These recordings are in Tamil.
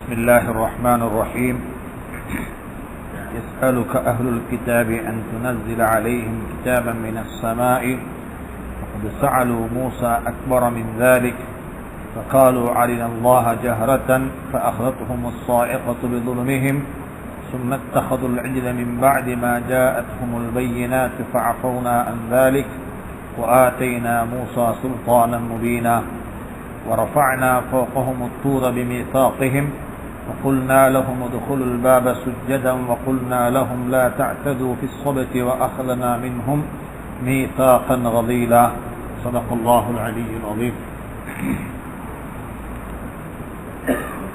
بسم الله الرحمن الرحيم يسألك أهل الكتاب أن تنزل عليهم كتابا من السماء فقد سألوا موسى أكبر من ذلك فقالوا أرنا الله جهرة فأخذتهم الصاعقة بظلمهم ثم اتخذوا العجل من بعد ما جاءتهم البينات فعفونا عن ذلك وآتينا موسى سلطانا مبينا ورفعنا فوقهم الطور بميثاقهم وقلنا لهم ادخلوا الباب سجدا وقلنا لهم لا تعتدوا في الصبت وأخذنا منهم ميثاقا غليظا صدق الله العلي العظيم.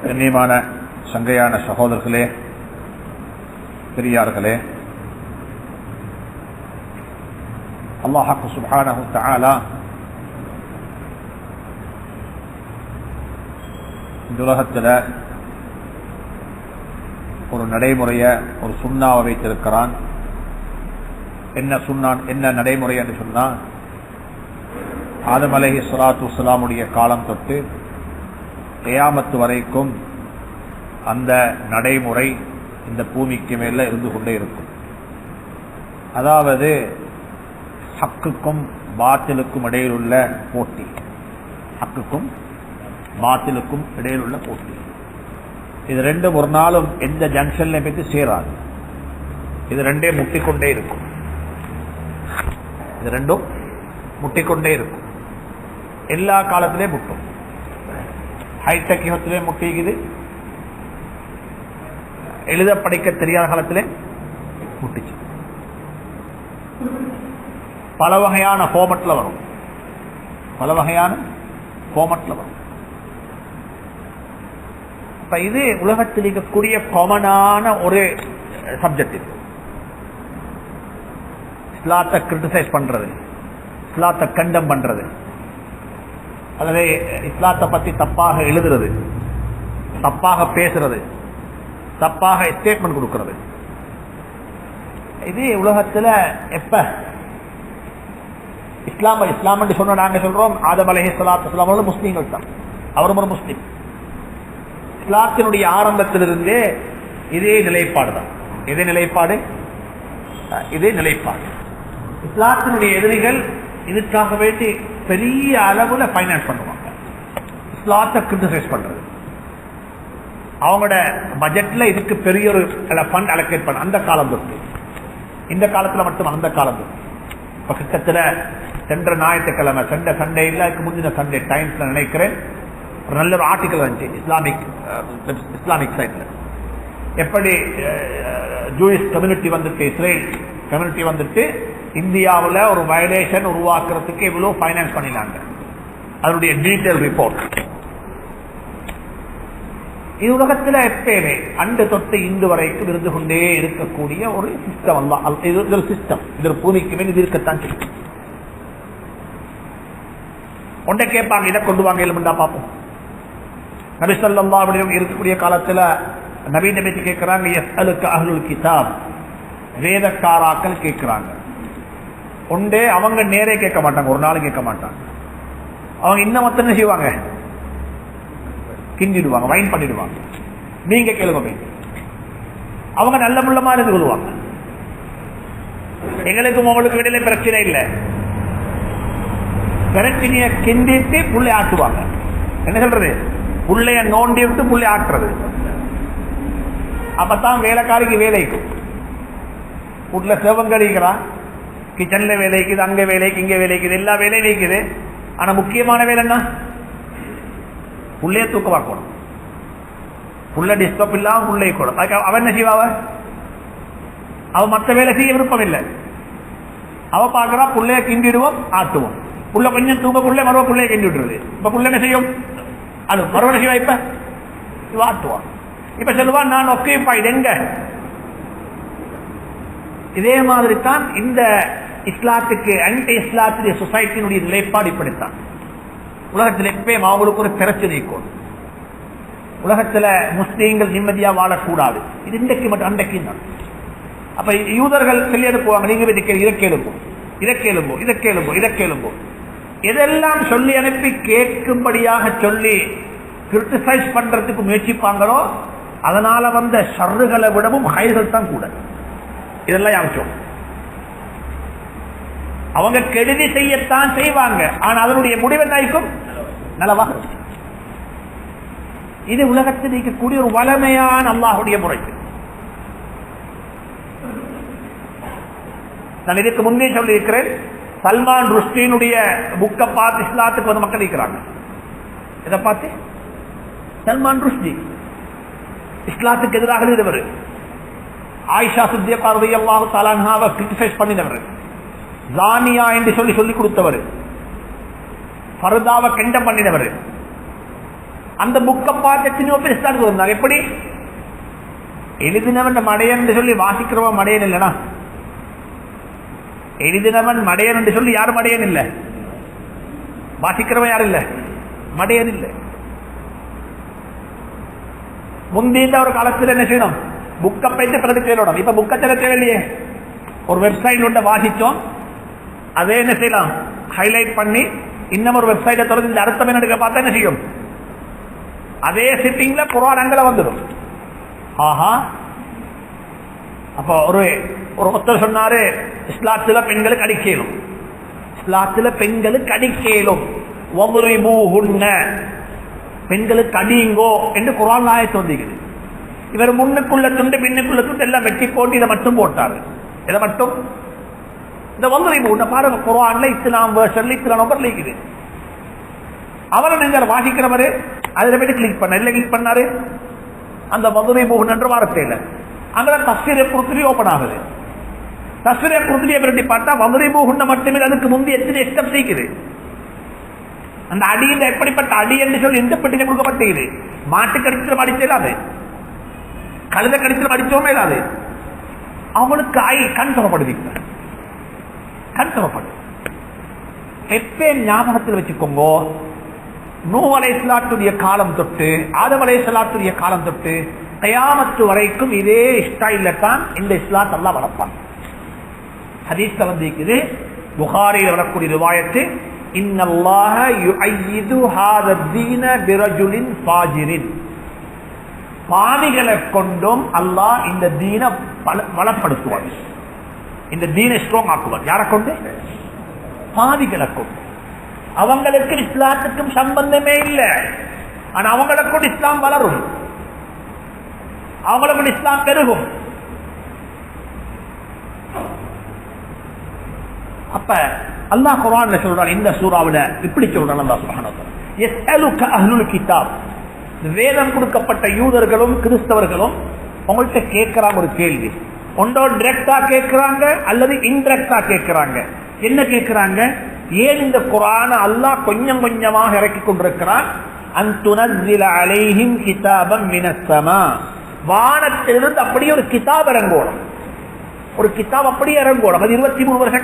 கண்ணியமான சங்கையான சகோதரர்களே, பெரியார்களே, அல்லாஹ் சுப்ஹானஹு வ தஆலா இந்த உலகத்தில் ஒரு நடைமுறையை, ஒரு சுன்னாவை வைத்திருக்கிறான். என்ன நடைமுறை என்று சொன்னால், ஆதம் அலைஹிஸ்ஸலாத்து வஸ்ஸலாமுடைய காலம் தொட்டு கியாமத் வரைக்கும் அந்த நடைமுறை இந்த பூமிக்கு மேல இருந்து கொண்டே இருக்கும். அதாவது ஹக்குக்கும் பாத்திலுக்கும் இடையிலுள்ள போட்டி, ஹக்குக்கும் பாத்திலுக்கும் இடையிலுள்ள போட்டி. இது ரெண்டும் ஒரு நாளும் எந்த ஜங்ஷன்ல போய் சேராது. இது ரெண்டே முட்டிக்கொண்டே இருக்கும். இது ரெண்டும் முட்டிக்கொண்டே இருக்கும். எல்லா காலத்திலே முட்டும். ஹைடெக் யுகத்திலே முட்டிக்குது, எழுத படிக்க தெரியாத காலத்திலே முட்டிச்சு. பல வகையான ஃபார்மட்ல வரும், பல வகையான ஃபார்மட்ல வரும். இப்ப இது உலகத்தில் இருக்கக்கூடிய காமனான ஒரு சப்ஜெக்ட். இது இஸ்லாத்தை கிரிட்டிசைஸ் பண்றது, இஸ்லாத்தை கண்டம் பண்றது, அல்லது இஸ்லாத்தை பத்தி தப்பாக எழுதுறது, தப்பாக பேசுறது, தப்பாக ஸ்டேட்மெண்ட் கொடுக்கிறது. இது உலகத்துல எப்ப இஸ்லாம் என்று சொன்ன நாங்க சொல்றோம், ஆதம் அலைஹிஸ்ஸலாத்து வஸ்ஸலாம் அவர்கள் முஸ்லீம்கள் தான், அவரும் ஒரு முஸ்லீம். இஸ்லாத்தினுடைய ஆரம்பத்திலிருந்தே இதே நிலைப்பாடு தான். இதே நிலைப்பாடு, இதே நிலைப்பாடு. இஸ்லாத்தினுடைய எதிரிகள் இதுக்காக வேண்டி பெரிய அளவுல பைனான்ஸ் பண்ணுவாங்க. இஸ்லாத்தை கிரிட்டிசைஸ் பண்றது, அவங்களோட பட்ஜெட்ல இதுக்கு பெரிய ஒரு ஃபண்ட் அலோகேட் பண்ண அந்த காலம் தொட்டு, இந்த காலத்துல மட்டும் அந்த காலம் தொட்டு பக்கத்துல சென்ற ஞாயிற்றுக்கிழமை, சென்ற சண்டே இல்ல, அதுக்கு முந்தின சண்டே டைம்ஸ்ல நினைக்கிறேன், ஒரு நல்ல ஒரு ஆர்டிக்கல் வந்துச்சு இஸ்லாமிக் சைட்ல. எப்படி ஜூயிஷ் கம்யூனிட்டி வந்துட்டு, இஸ்ரேல் கம்யூனிட்டி வந்துட்டு இந்தியாவில் ஒரு வயலேஷன் உருவாக்குறதுக்கு எவ்வளவு பைனான்ஸ் பண்ணினாங்க, அதனுடைய டீடைல் ரிப்போர்ட். இது உலகத்தில் எப்பயுமே அண்டு தொட்டு இந்து வரைக்கும் இருந்து கொண்டே இருக்கக்கூடிய ஒரு சிஸ்டம். அல்ல, இது ஒரு சிஸ்டம். இது ஒரு பூமிக்கு மேல் இது இருக்கத்தான் செய்யும். ஒன்றை கேட்பாங்க, இதை கொண்டு வாங்க இல்லைண்டா பார்ப்போம். நபி ஸல்லல்லாஹு அலைஹி வஸல்லம் இருக்கக்கூடிய காலத்துல நபி பத்தி கேட்கிறாங்க, யஸ்அலுக அஹ்லுல் கிதாப், வேதக்காராக்கள் கேட்கிறாங்க. ஒன்றே அவங்க நேரே கேட்க மாட்டாங்க, ஒரு நாள் கேட்க மாட்டாங்க. அவங்க இன்னும் மொத்தம் என்ன செய்வாங்க, கிண்டிடுவாங்க, வைன் பண்ணிடுவாங்க. நீங்க கேளுங்க. அவங்க நல்ல முள்ளமா இருந்து கொள்வாங்க. எங்களுக்கும் அவங்களுக்கு இடையில பிரச்சனை இல்லை. பிரச்சனைய கிண்டிட்டு புள்ளை ஆட்டுவாங்க. என்ன சொல்றது, புள்ளைய நோண்டி விட்டு புள்ளை ஆட்டுறது. அப்பதான் வேலைக்காரிக்கு வேலைக்கும். வீட்டுல சேவங்கடிக்கிறான், கிச்சன்ல வேலைக்குது, அங்க வேலைக்கு, இங்க வேலைக்குது, எல்லா வேலையும் வைக்குது. ஆனா முக்கியமான வேலை என்ன, புள்ளைய தூக்கமாக்கணும். புள்ள டிஸ்டர்ப் இல்லாம புள்ளை கூடும். அவன் என்ன செய்வாவ, அவ மற்ற வேலை செய்ய விருப்பம் இல்லை. அவ பாக்குறா, புள்ளைய கிண்டிடுவோம், ஆட்டுவோம். புள்ள கொஞ்சம் தூங்க புள்ள மறுவ புள்ளைய கிண்டி விட்டுருது. இப்ப புள்ள என்ன செய்யும், அது மறுவ செய்வா, இப்ப ஆட்டுவான். இப்ப சொல்லுவான், நான் ஒக்கேபாய்டு எங்க. இதே மாதிரி தான் இந்த இஸ்லாத்துக்கு ஆன்டி இஸ்லாத்துடைய சொசைட்டியினுடைய நிலைப்பாடு இப்படித்தான். உலகத்தில் எப்பயும் அவங்களுக்கு ஒரு பிரச்சனை இருக்கும். உலகத்துல முஸ்லீம்கள் நிம்மதியா வாழக்கூடாது. இது இன்றைக்கு மட்டும், அன்றைக்கு தான். அப்ப யூதர்கள் சொல்லி அனுப்புவாங்க, நீங்க இதை கேளும்போ, இதை கேளும்போ, இதை கேளும்போ, இதை கேளும்போ. இதெல்லாம் சொல்லி அனுப்பி கேட்கும்படியாக சொல்லி கிரிட்டிசைஸ் பண்றதுக்கு முயற்சிப்பாங்களோ அதனால வந்த ஷர்றுகளை விடவும் ஹைர்கள் தான் கூட. இதெல்லாம் யாரும் அவங்க கெடுதி செய்யத்தான் செய்வாங்க, ஆனா அதனுடைய முடிவு என்ன நலவாக. இது உலகத்தில் இருக்கக்கூடிய ஒரு வளமையான அல்லாஹுடைய முறை. நான் இதுக்கு முன்னே சொல்லி இருக்கிறேன், சல்மான் ருஷ்டியினுடைய புக்கை பார்த்து இஸ்லாத்துக்கு வந்து மக்கள் இருக்கிறாங்க. இதை பார்த்து சல்மான் ருஷ்டி இஸ்லாத்துக்கு எதிராக இருந்தவர், ஆயிஷா சித்திகா ரலியல்லாஹு தஆலா அன்ஹாவை கிரிட்டிசைஸ் பண்ணினவர், ஜானியா என்று சொல்லி கொடுத்தவர், ஃபர்தாவை கண்டம் பண்ணினவர். அந்த புக்கை பார்த்து எத்தனையோ பேர் இஸ்லாத்துக்கு வந்தாங்க. எப்படி எழுதினவன் மடையன் என்று சொல்லி வாசிக்கிறவன் மடையன் இல்லைனா, எழுதினவன் மடையன் என்று சொல்லி யாரும் மடையன் இல்லை, வாசிக்கிறவன் யாரும் இல்லை, மடையன் இல்லை. முந்தின ஒரு காலத்தில் என்ன செய்யணும், புக்கை போயிட்டு பிறகு தேடணும். இப்ப புக்கை தேவையில்லையே, ஒரு வெப்சைட் ஒன்றை வாசிச்சோம், அதே என்ன செய்யலாம் ஹைலைட் பண்ணி இன்னும் ஒரு வெப்சைட்டை தொடர்ந்து இந்த அர்த்தம் என்ன பார்த்தா என்ன செய்யும், அதே சிட்டிங்ல குர்ஆன் அங்கல வந்துடும். ஆஹா, அப்ப ஒரு ஒருத்தர் சொன்னாரு இஸ்லாத்துல பெண்களுக்கு அடிக்கலும், இஸ்லாத்துல பெண்களுக்கு அடிக்கலும், பெண்களுக்கு அடியுங்கோ என்று குர்ஆன் ஆயத்து வந்திருக்குது. இவர் முன்னுக்குள்ள துண்டு பின்னுக்குள்ள துண்டு எல்லாம் வெட்டி போட்டு இதை மட்டும் போட்டாரு. இதை மட்டும் இந்த வங்குரிபு பாருங்க, குர்ஆன்ல இஸ்லாம் வேர்ஷன்ல இஸ்லாம் நம்பர் இருக்குது. அவரை நீங்க வாசிக்கிறவரு அதில் போயிட்டு கிளிக் பண்ண இல்லை, கிளிக் பண்ணாரு அந்த வங்குரிபு என்ற வார்த்தையில அங்கே தஸ்வீரை குருத்துலி ஓபன் ஆகுது. தஸ்வீரை குருத்துலியை பிரட்டி பார்த்தா வங்குரிபு மட்டுமே அதுக்கு முந்தைய எத்தனை ஸ்டெப் செய்யுது. அந்த அடியில் எப்படிப்பட்ட அடி என்று சொல்லி எந்த பெட்டியில கொடுக்கப்பட்டது, மாட்டு கடிச்சல் அடிச்சே இல்லாது, கழுத கடிச்சல் அடிச்சோமே இல்லாது, அவங்களுக்கு கண் சொல்லப்படுது. கண் சொல்லப்படு எப்பே ஞாபகத்தில் வச்சுக்கோங்க, நூஹ் அலைஹிஸ்ஸலாத்துடைய காலம் தொட்டு ஆதம் அலைஹிஸ்ஸலாத்துடைய காலம் தொட்டு கியாமத் வரைக்கும் இதே ஸ்டைல்ல தான் இந்த இஸ்லாத்தை அல்லாஹ் வளர்ப்பான். ஹதீஸ்ல வந்திருக்குது, புகாரியில் வரக்கூடிய ரிவாயத்து, இன்னல்லாஹ யுஅய்யிது ஹாதா தீன பிரஜுலின் ஃபாஜிரின், பாவிகளை கொண்டும் அல்லாஹ் இந்த தீனை பலப்படுத்துவார், இந்த தீனை ஸ்ட்ராங் ஆக்குவார். யாரை கொண்டு? பாவிகளை கொண்டு. அவங்களுக்கு இஸ்லாத்துக்கும் சம்பந்தமே இல்லை, ஆனா அவங்களை கொண்டு இஸ்லாம் வளரும், அவங்களை கொண்டு இஸ்லாம் பெருகும். அப்ப அல்லாஹ் குர்ஆன்ல சொல்றான், இந்த சூறாவுல இப்படி சொல்றான் அல்லாஹ் சுப்ஹானஹு வ தஆலா, யஸ்அலுக அஹ்லுல் கிதாப், வேதம் கொடுக்கப்பட்ட யூதர்களும் கிறிஸ்தவர்களும் உங்கள்கிட்ட கேட்கிறாங்க ஒரு கேள்வி. ஒன்றோ டைரக்டா கேட்கிறாங்க அல்லது இன்டைரக்டா கேட்கிறாங்க. என்ன கேட்கிறாங்க? ஏன் இந்த குர்ஆனை அல்லாஹ் கொஞ்சம் கொஞ்சமாக இறக்கி கொண்டிருக்கிறான்? அன்துனஸ்ஸில அலைஹிம் கிதாபம் மினஸ் ஸமா, வானத்திலிருந்து அப்படியே ஒரு கிதாப் இறங்கணும், ஒரு கிதாப் அப்படியே இறங்கணும். அது 23 வருஷ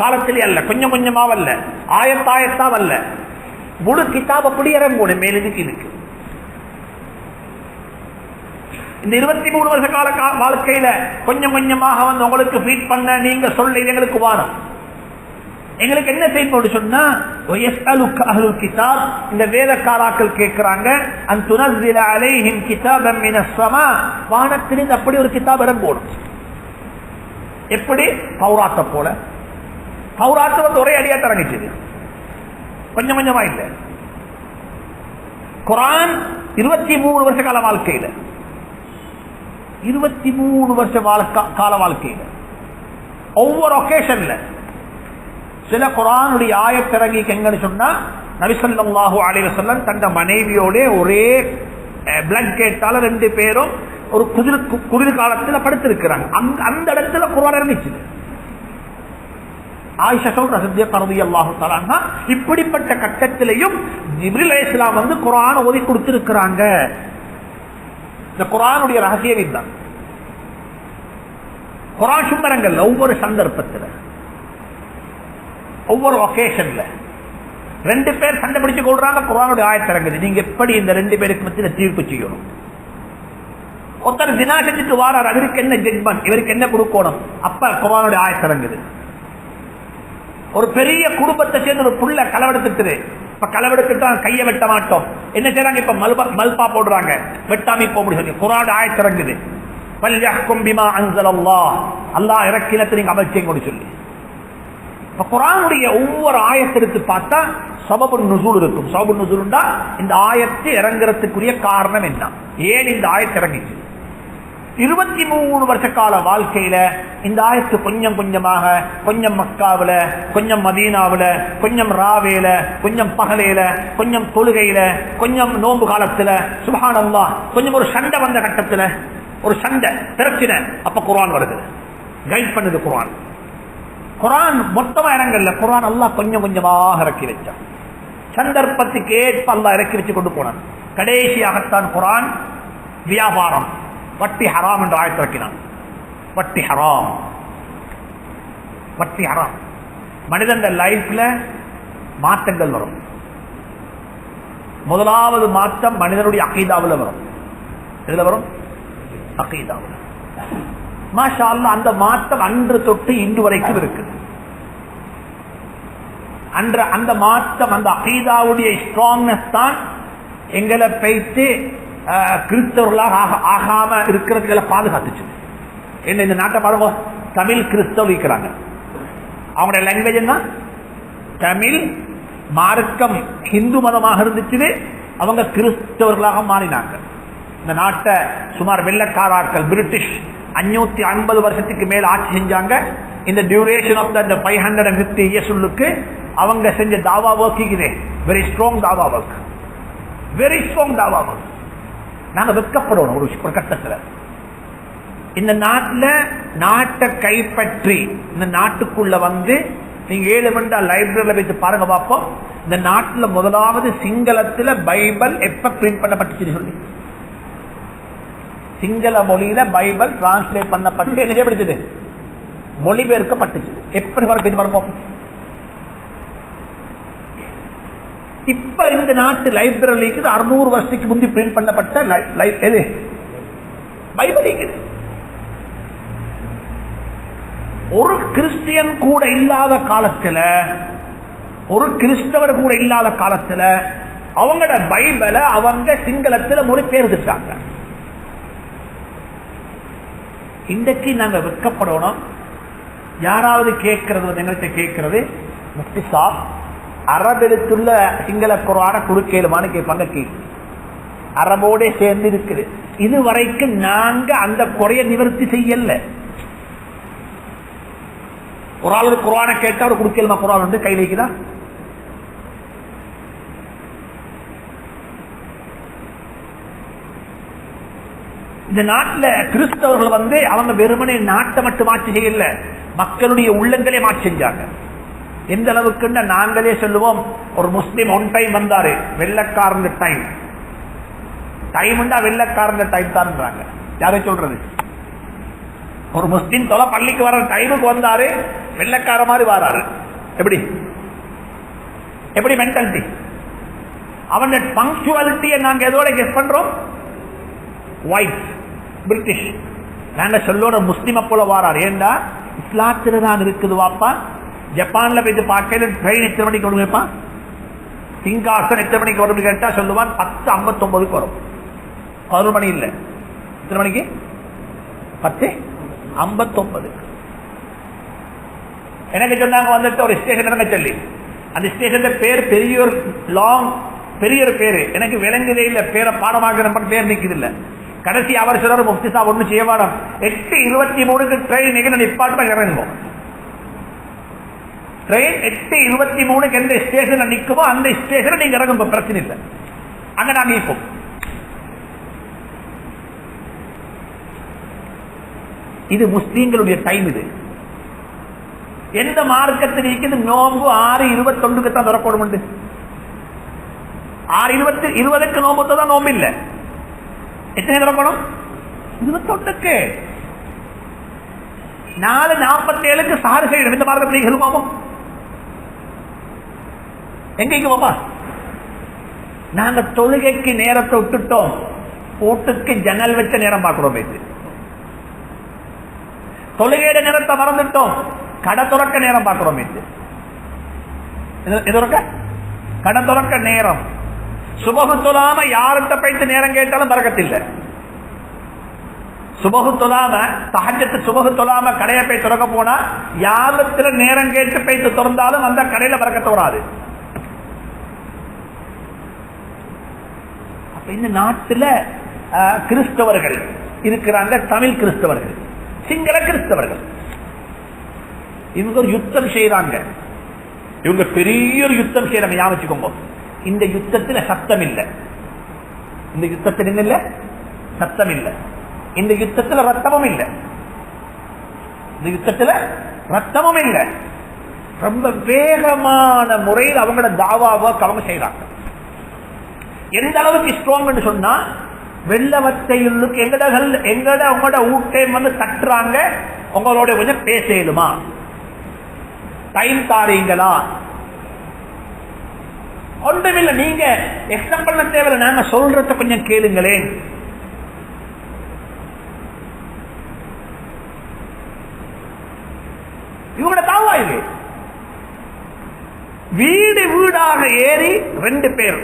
காலத்திலே அல்ல, கொஞ்சம் கொஞ்சமாக அல்ல, ஆயத்தாயத்தா அல்ல, முழு கிதாப் அப்படியே இறங்கணும் மேலுக்கு இருக்கு. இந்த 23 வருஷ கால வாழ்க்கையில கொஞ்சம் கொஞ்சமாக வந்து உங்களுக்கு ஃபீட் பண்ண நீங்க சொல்ல எங்களுக்கு வாரம். எங்களுக்கு என்ன செய்யணும் சொன்னா, இந்த வேதக்காராக்கள் கேட்கிறாங்க, அன்துனஸ்ஸில அலைஹிம் கிதாபம் மினஸ் ஸமா, வானத்திலிருந்து அப்படி ஒரு கிதாப் இறங்கணும். எப்படி? தௌராத்தை போல. தௌராத்து வந்து ஒரே அடியா இறங்கிச்சு, கொஞ்சம் கொஞ்சமா இல்லை. குர்ஆன் 23 வருஷ கால வாழ்க்கையில, 23 வருஷ கால வாழ்க்கையில ஒவ்வொரு ஒகேஷன்ல சில குர்ஆனுடைய ஆயத் இறங்கி எங்கன்னு சொன்னா, நபி ஸல்லல்லாஹு அலைஹி வஸல்லம் தந்த மனைவியோட ஒரே பிளட் கேட்டால 2 பேரும் ஒரு குளிர் காலத்தில் படுத்திருக்கிறாங்க. அந்த இடத்துல குர்ஆன் இறங்கிச்சு. ஆயிஷா சொல்ற சித்திகா ரலியல்லாஹு தஆலா அன்ஹா, இப்படிப்பட்ட கட்டத்திலையும் ஜிப்ரீல் அலைஹிஸ்ஸலாம் வந்து குர்ஆனை ஓதி கொடுத்திருக்கிறாங்க. இந்த குர்ஆனுடைய ரகசியம் இதுதான். குர்ஆன் சும்மரங்கள் ஒவ்வொரு சந்தர்ப்பத்தில் ஒவ்வொரு ஒகேஷன்ல 2 பேர் சண்டை பிடிச்சு கொள்றாங்க, குர்ஆனுடைய ஆயத் இறங்குது. நீங்க எப்படி இந்த 2 பேருக்கு மத்தியில் தீர்ப்பு செய்யணும்? ஒருத்தர் தினா செஞ்சுட்டு வாரார், அவருக்கு என்ன ஜட்மெண்ட், இவருக்கு என்ன கொடுக்கணும்? அப்ப குர்ஆனுடைய ஆயத் இறங்குது. ஒரு பெரிய குடும்பத்தை சேர்ந்து ஒரு புள்ள களவெடுத்துட்டு இப்ப களவெடுத்துட்டான் கையை வெட்ட மாட்டோம். என்ன செய்றாங்க? இப்ப மல்பா போடுறாங்க, வெட்டாமி போக முடியும். குர்ஆன் ஆயத்து இறங்குது, வல்யஹ்கும் பிமா அன்ஸலல்லாஹ், அல்லாஹ் இறக்கினத்தை நீங்க அமல் செய்யுங்கன்னு சொல்லி. இப்ப குர்ஆனுடைய ஒவ்வொரு ஆயத்திற்கு பார்த்தா சபபுன் நுசூல் இருக்கும். சபபுன் நுசூல்னா இந்த ஆயத்து இறங்குறதுக்குரிய காரணம் என்ன, ஏன் இந்த ஆயத்து இறங்கிச்சு. 23 வருஷ கால வாழ்க்கையில இந்த ஆயத்து கொஞ்சம் கொஞ்சமாக, கொஞ்சம் மக்காவுல, கொஞ்சம் மதீனாவுல, கொஞ்சம் ராவேல, கொஞ்சம் பகலையில, கொஞ்சம் தொழுகையில, கொஞ்சம் நோன்பு காலத்துல, சுப்ஹானல்லாஹ், கொஞ்சம் ஒரு சண்டை வந்த கட்டத்துல, ஒரு சண்டை பிரச்சனை, அப்ப குர்ஆன் வருது, கைட் பண்ணுது குர்ஆன். குர்ஆன் மொத்தமா இறங்கல, குர்ஆன் அல்லாஹ் கொஞ்சம் கொஞ்சமாக இறக்கி வச்சான். சந்தர்ப்பத்துக்கு ஏற்ப அல்லாஹ் இறக்கி வச்சு கொண்டு போனான். கடைசியாகத்தான் குர்ஆன் வியாபாரம், வட்டி ஹராம் என்று ஆயத்து இறக்கினான். வட்டி ஹராம், வட்டி ஹராம். மனிதன் லைஃப்ல மாற்றங்கள் வரும். முதலாவது மாற்றம் மனிதனுடைய அகீதாவில் வரும். எதுல வரும்? அகீதாவில். மாஷா அல்லாஹ், அந்த மாற்றம் அன்று தொட்டு இன்று வரைக்கும் இருக்கு. அன்று அந்த மாற்றம், அந்த அகீதாவுடைய ஸ்ட்ராங்னஸ் தான் எங்களை பைத்து கிறிஸ்தவர்களாக ஆகாம இருக்கிறதுகளை பாதுகாத்துச்சு. என்ன இந்த நாட்டை பாருங்க, தமிழ் கிறிஸ்தவ இருக்கிறாங்க. அவங்களுடைய லாங்குவேஜ் என்ன? தமிழ். மார்க்கம் ஹிந்து மதமாக இருந்துச்சு, அவங்க கிறிஸ்தவர்களாக மாறினாங்க. இந்த நாட்டை சுமார் வெள்ளக்காராக்கள் பிரிட்டிஷ் 550 வருஷத்துக்கு மேல் ஆட்சி செஞ்சாங்க. இந்த டியூரேஷன் ஆஃப் த 550 இயர்ஸ்க்கு அவங்க செஞ்ச தாவா ஒர்க் இருக்குது. வெரி ஸ்ட்ராங் தாவா ஒர்க், வெரி ஸ்ட்ராங் தாவா ஒர்க். நாங்க வெட்கப்படணும் ஒரு கட்டத்தில். இந்த நாட்டை கைப்பற்றி இந்த நாட்டுக்குள்ள வந்து நீங்க 7 மணி லைப்ரரியில வைத்து பாருங்க பார்ப்போம். இந்த நாட்டில் முதலாவது சிங்களத்துல பைபிள் எப்ப பிரிண்ட் பண்ணப்பட்டுச்சு சொல்லி, சிங்கள மொழியில பைபிள் டிரான்ஸ்லேட் பண்ணப்பட்டு என்ன செய்யப்பட்டுச்சு, மொழிபெயர்க்கப்பட்டுச்சு. எப்படி பாருங்க. இப்ப இந்த நாட்டு லைப்ரரிக்கு 600 வருஷத்துக்கு முந்தி பிரிண்ட் பண்ணப்பட்ட பைபிள் இருக்குது. ஒரு கிறிஸ்டியன் கூட இல்லாத காலத்துல, ஒரு கிறிஸ்தவர் கூட இல்லாத காலத்துல அவங்களோட பைபிளை அவங்க சிங்களத்துல மொழிபெயர்த்துட்டாங்க. இன்றைக்கு நாங்க வெட்கப்படணும். யாராவது கேட்கறது, எங்கள்கிட்ட கேட்கறது, முஃப்தி சாப் அரபெழுத்துள்ள சிங்கள குர்ஆனை குறுக்கேலுமான்னு கேட்பாங்க. அரபோட சேர்ந்து இருக்குது. இதுவரைக்கும் நாங்க அந்த குறைய நிவர்த்தி செய்யல. ஒரு ஆளு குர்ஆனை கேட்டா ஒரு குறுக்கேலுமா குர்ஆன் வந்து கையில் வைக்குதா? இந்த நாட்டில் கிறிஸ்தவர்கள் வந்து அவங்க வெறுமனே நாட்டை மட்டும் மாற்றி செய்யல, மக்களுடைய உள்ளங்களே மாற்றி செஞ்சாங்க. எந்த அளவுக்கு நாங்களே சொல்லுவோம், ஒரு முஸ்லீம் ஒன் டைம் வந்தாரு, வெள்ளக்காரங்க டைம் டைம்டா வெள்ளக்காரங்க டைம் தான். யாரை சொல்றது? ஒரு முஸ்லீம் தொலை பள்ளிக்கு வர டைமுக்கு வந்தாரு, வெள்ளக்கார மாதிரி வராரு. எப்படி எப்படி மென்டாலிட்டி? அவன் பங்க்சுவாலிட்டியை நாங்க எதோட கெஸ் பண்றோம்? White British. நாங்க சொல்லோட முஸ்லீமை போல வாராரு. ஏண்டா இஸ்லாத்துல தான் இருக்குது வாப்பா. ஜப்பான்ல போயிட்டு பார்க்கல ட்ரெயின் எத்தனை மணிக்கு வரும் கேட்பான், சிங்காசன் எத்தனை மணிக்கு வரும் கேட்டா சொல்லுவான் 10:59 வரும். 11 மணி இல்லை, எத்தனை மணிக்கு? 10:59. எனக்கு சொன்னாங்க வந்துட்டு ஒரு ஸ்டேஷன் இறங்க சொல்லி, அந்த ஸ்டேஷன் பேர் பெரிய ஒரு லாங் பெரிய ஒரு பேரு, எனக்கு விளங்குதே இல்லை. பேரை பாடமாக பேர் நிற்குது இல்லை. கடைசி அவர் சொல்றாரு, முஃப்தி சாப் ஒன்றும் செய்ய வேண்டாம், 8:23 ட்ரெயின் எங்க நிப்பாட்டு இறங்குவோம். ட்ரெயின் 8:23 எந்த ஸ்டேஷன்ல நிற்குமோ அந்த ஸ்டேஷன்ல நீங்க இறங்கும், பிரச்சனை இல்லை. அங்க நாங்க இப்போம். இது முஸ்லீம்களுடைய டைம். இது எந்த மார்க்கத்தில் இருக்குது? நோம்பு 6:21 தான் திறக்கணும். 6:20 நோம்பு தான் நோம்பு இல்லை. எத்தனை திறக்கணும்? 21. 4:47 சாறு செய்யணும். இந்த மார்க்கத்தில் இருக்குமாமோ எங்க பாப்பா? நாங்க தொழுகைக்கு நேரத்தை விட்டுட்டோம், வீட்டுக்கு ஜன்னல் வச்ச நேரம் பார்க்கிறோம். தொழுகையிட நேரத்தை மறந்துட்டோம், கடை துறக்க நேரம் பார்க்கிறோம். கடை திறக்க நேரம். சுபகு தொழாம யார்கிட்ட போயிட்டு நேரம் கேட்டாலும் பரக்கத்தில்லை. சுபகு தொழாம தஹஜ்ஜத் சுபகு தொழாம கடையை போய் திறக்க போனா யாரத்துல நேரம் கேட்டு போயிட்டு திறந்தாலும் அந்த கடையில பரக்கத்து வராது. அப்ப இந்த நாட்டுல கிறிஸ்தவர்கள் இருக்கிறாங்க, தமிழ் கிறிஸ்தவர்கள், சிங்கள கிறிஸ்தவர்கள். இவங்க ஒரு யுத்தம் செய்யறாங்க. இவங்க பெரிய ஒரு யுத்தம் செய்யறாங்க. ஞாபகம், இந்த யுத்தத்தில் சத்தம் இல்லை. இந்த யுத்தத்தில் என்ன இல்லை? சத்தம் இல்லை. இந்த யுத்தத்தில் ரத்தமும் இல்லை. இந்த யுத்தத்தில் ரத்தமும் இல்லை. ரொம்ப வேகமான முறையில் அவங்களோட தாவாவை அவங்க செய்யறாங்க. எந்த அளவுக்கு ஸ்ட்ராங் சொன்னா, வெள்ளவத்தையுள்ளுக்கு எங்கட உங்களோட ஊட்டை வந்து தட்டுறாங்க. உங்களோட கொஞ்சம் பேசலுமா, டைம் தாரீங்களா? ஒன்றுமில்லை, நீங்க எக்ஸ்பிளைன் பண்ண தேவையில்லை, நாங்க சொல்றத கொஞ்சம் கேளுங்களேன். இவங்களோட தாவா இது. வீடு வீடாக ஏறி 2 பேர்,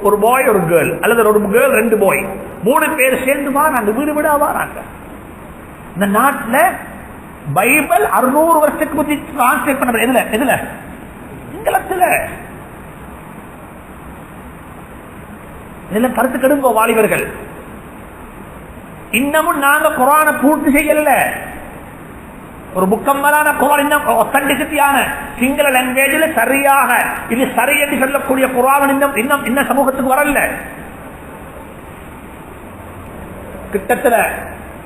ஒரு பாய் ஒரு கேர்ள், அல்லது ஒரு கேர்ள் 2 பாய், 3 பேர் சேர்ந்து வாராங்க, வீடு வீடா வாராங்க. இந்த நாட்டில் பைபிள் 600 வருஷத்துக்கு முந்தி டிரான்ஸ்லேட் பண்ண எதுல எதுல சிங்களத்துல. இதெல்லாம் கருத்து கெடுங்க வாலிபர்கள். இன்னமும் நாங்க குர்ஆனை பூர்த்தி செய்யல. ஒரு முக்கம்மலான குர்ஆன், இன்னும் ஒத்தன்டிசிட்டியான சிங்கள லாங்குவேஜில் சரியாக இது சரி என்று சொல்லக்கூடிய குர்ஆன் இன்னும் சமூகத்துக்கு வரல. கிட்டத்தட்ட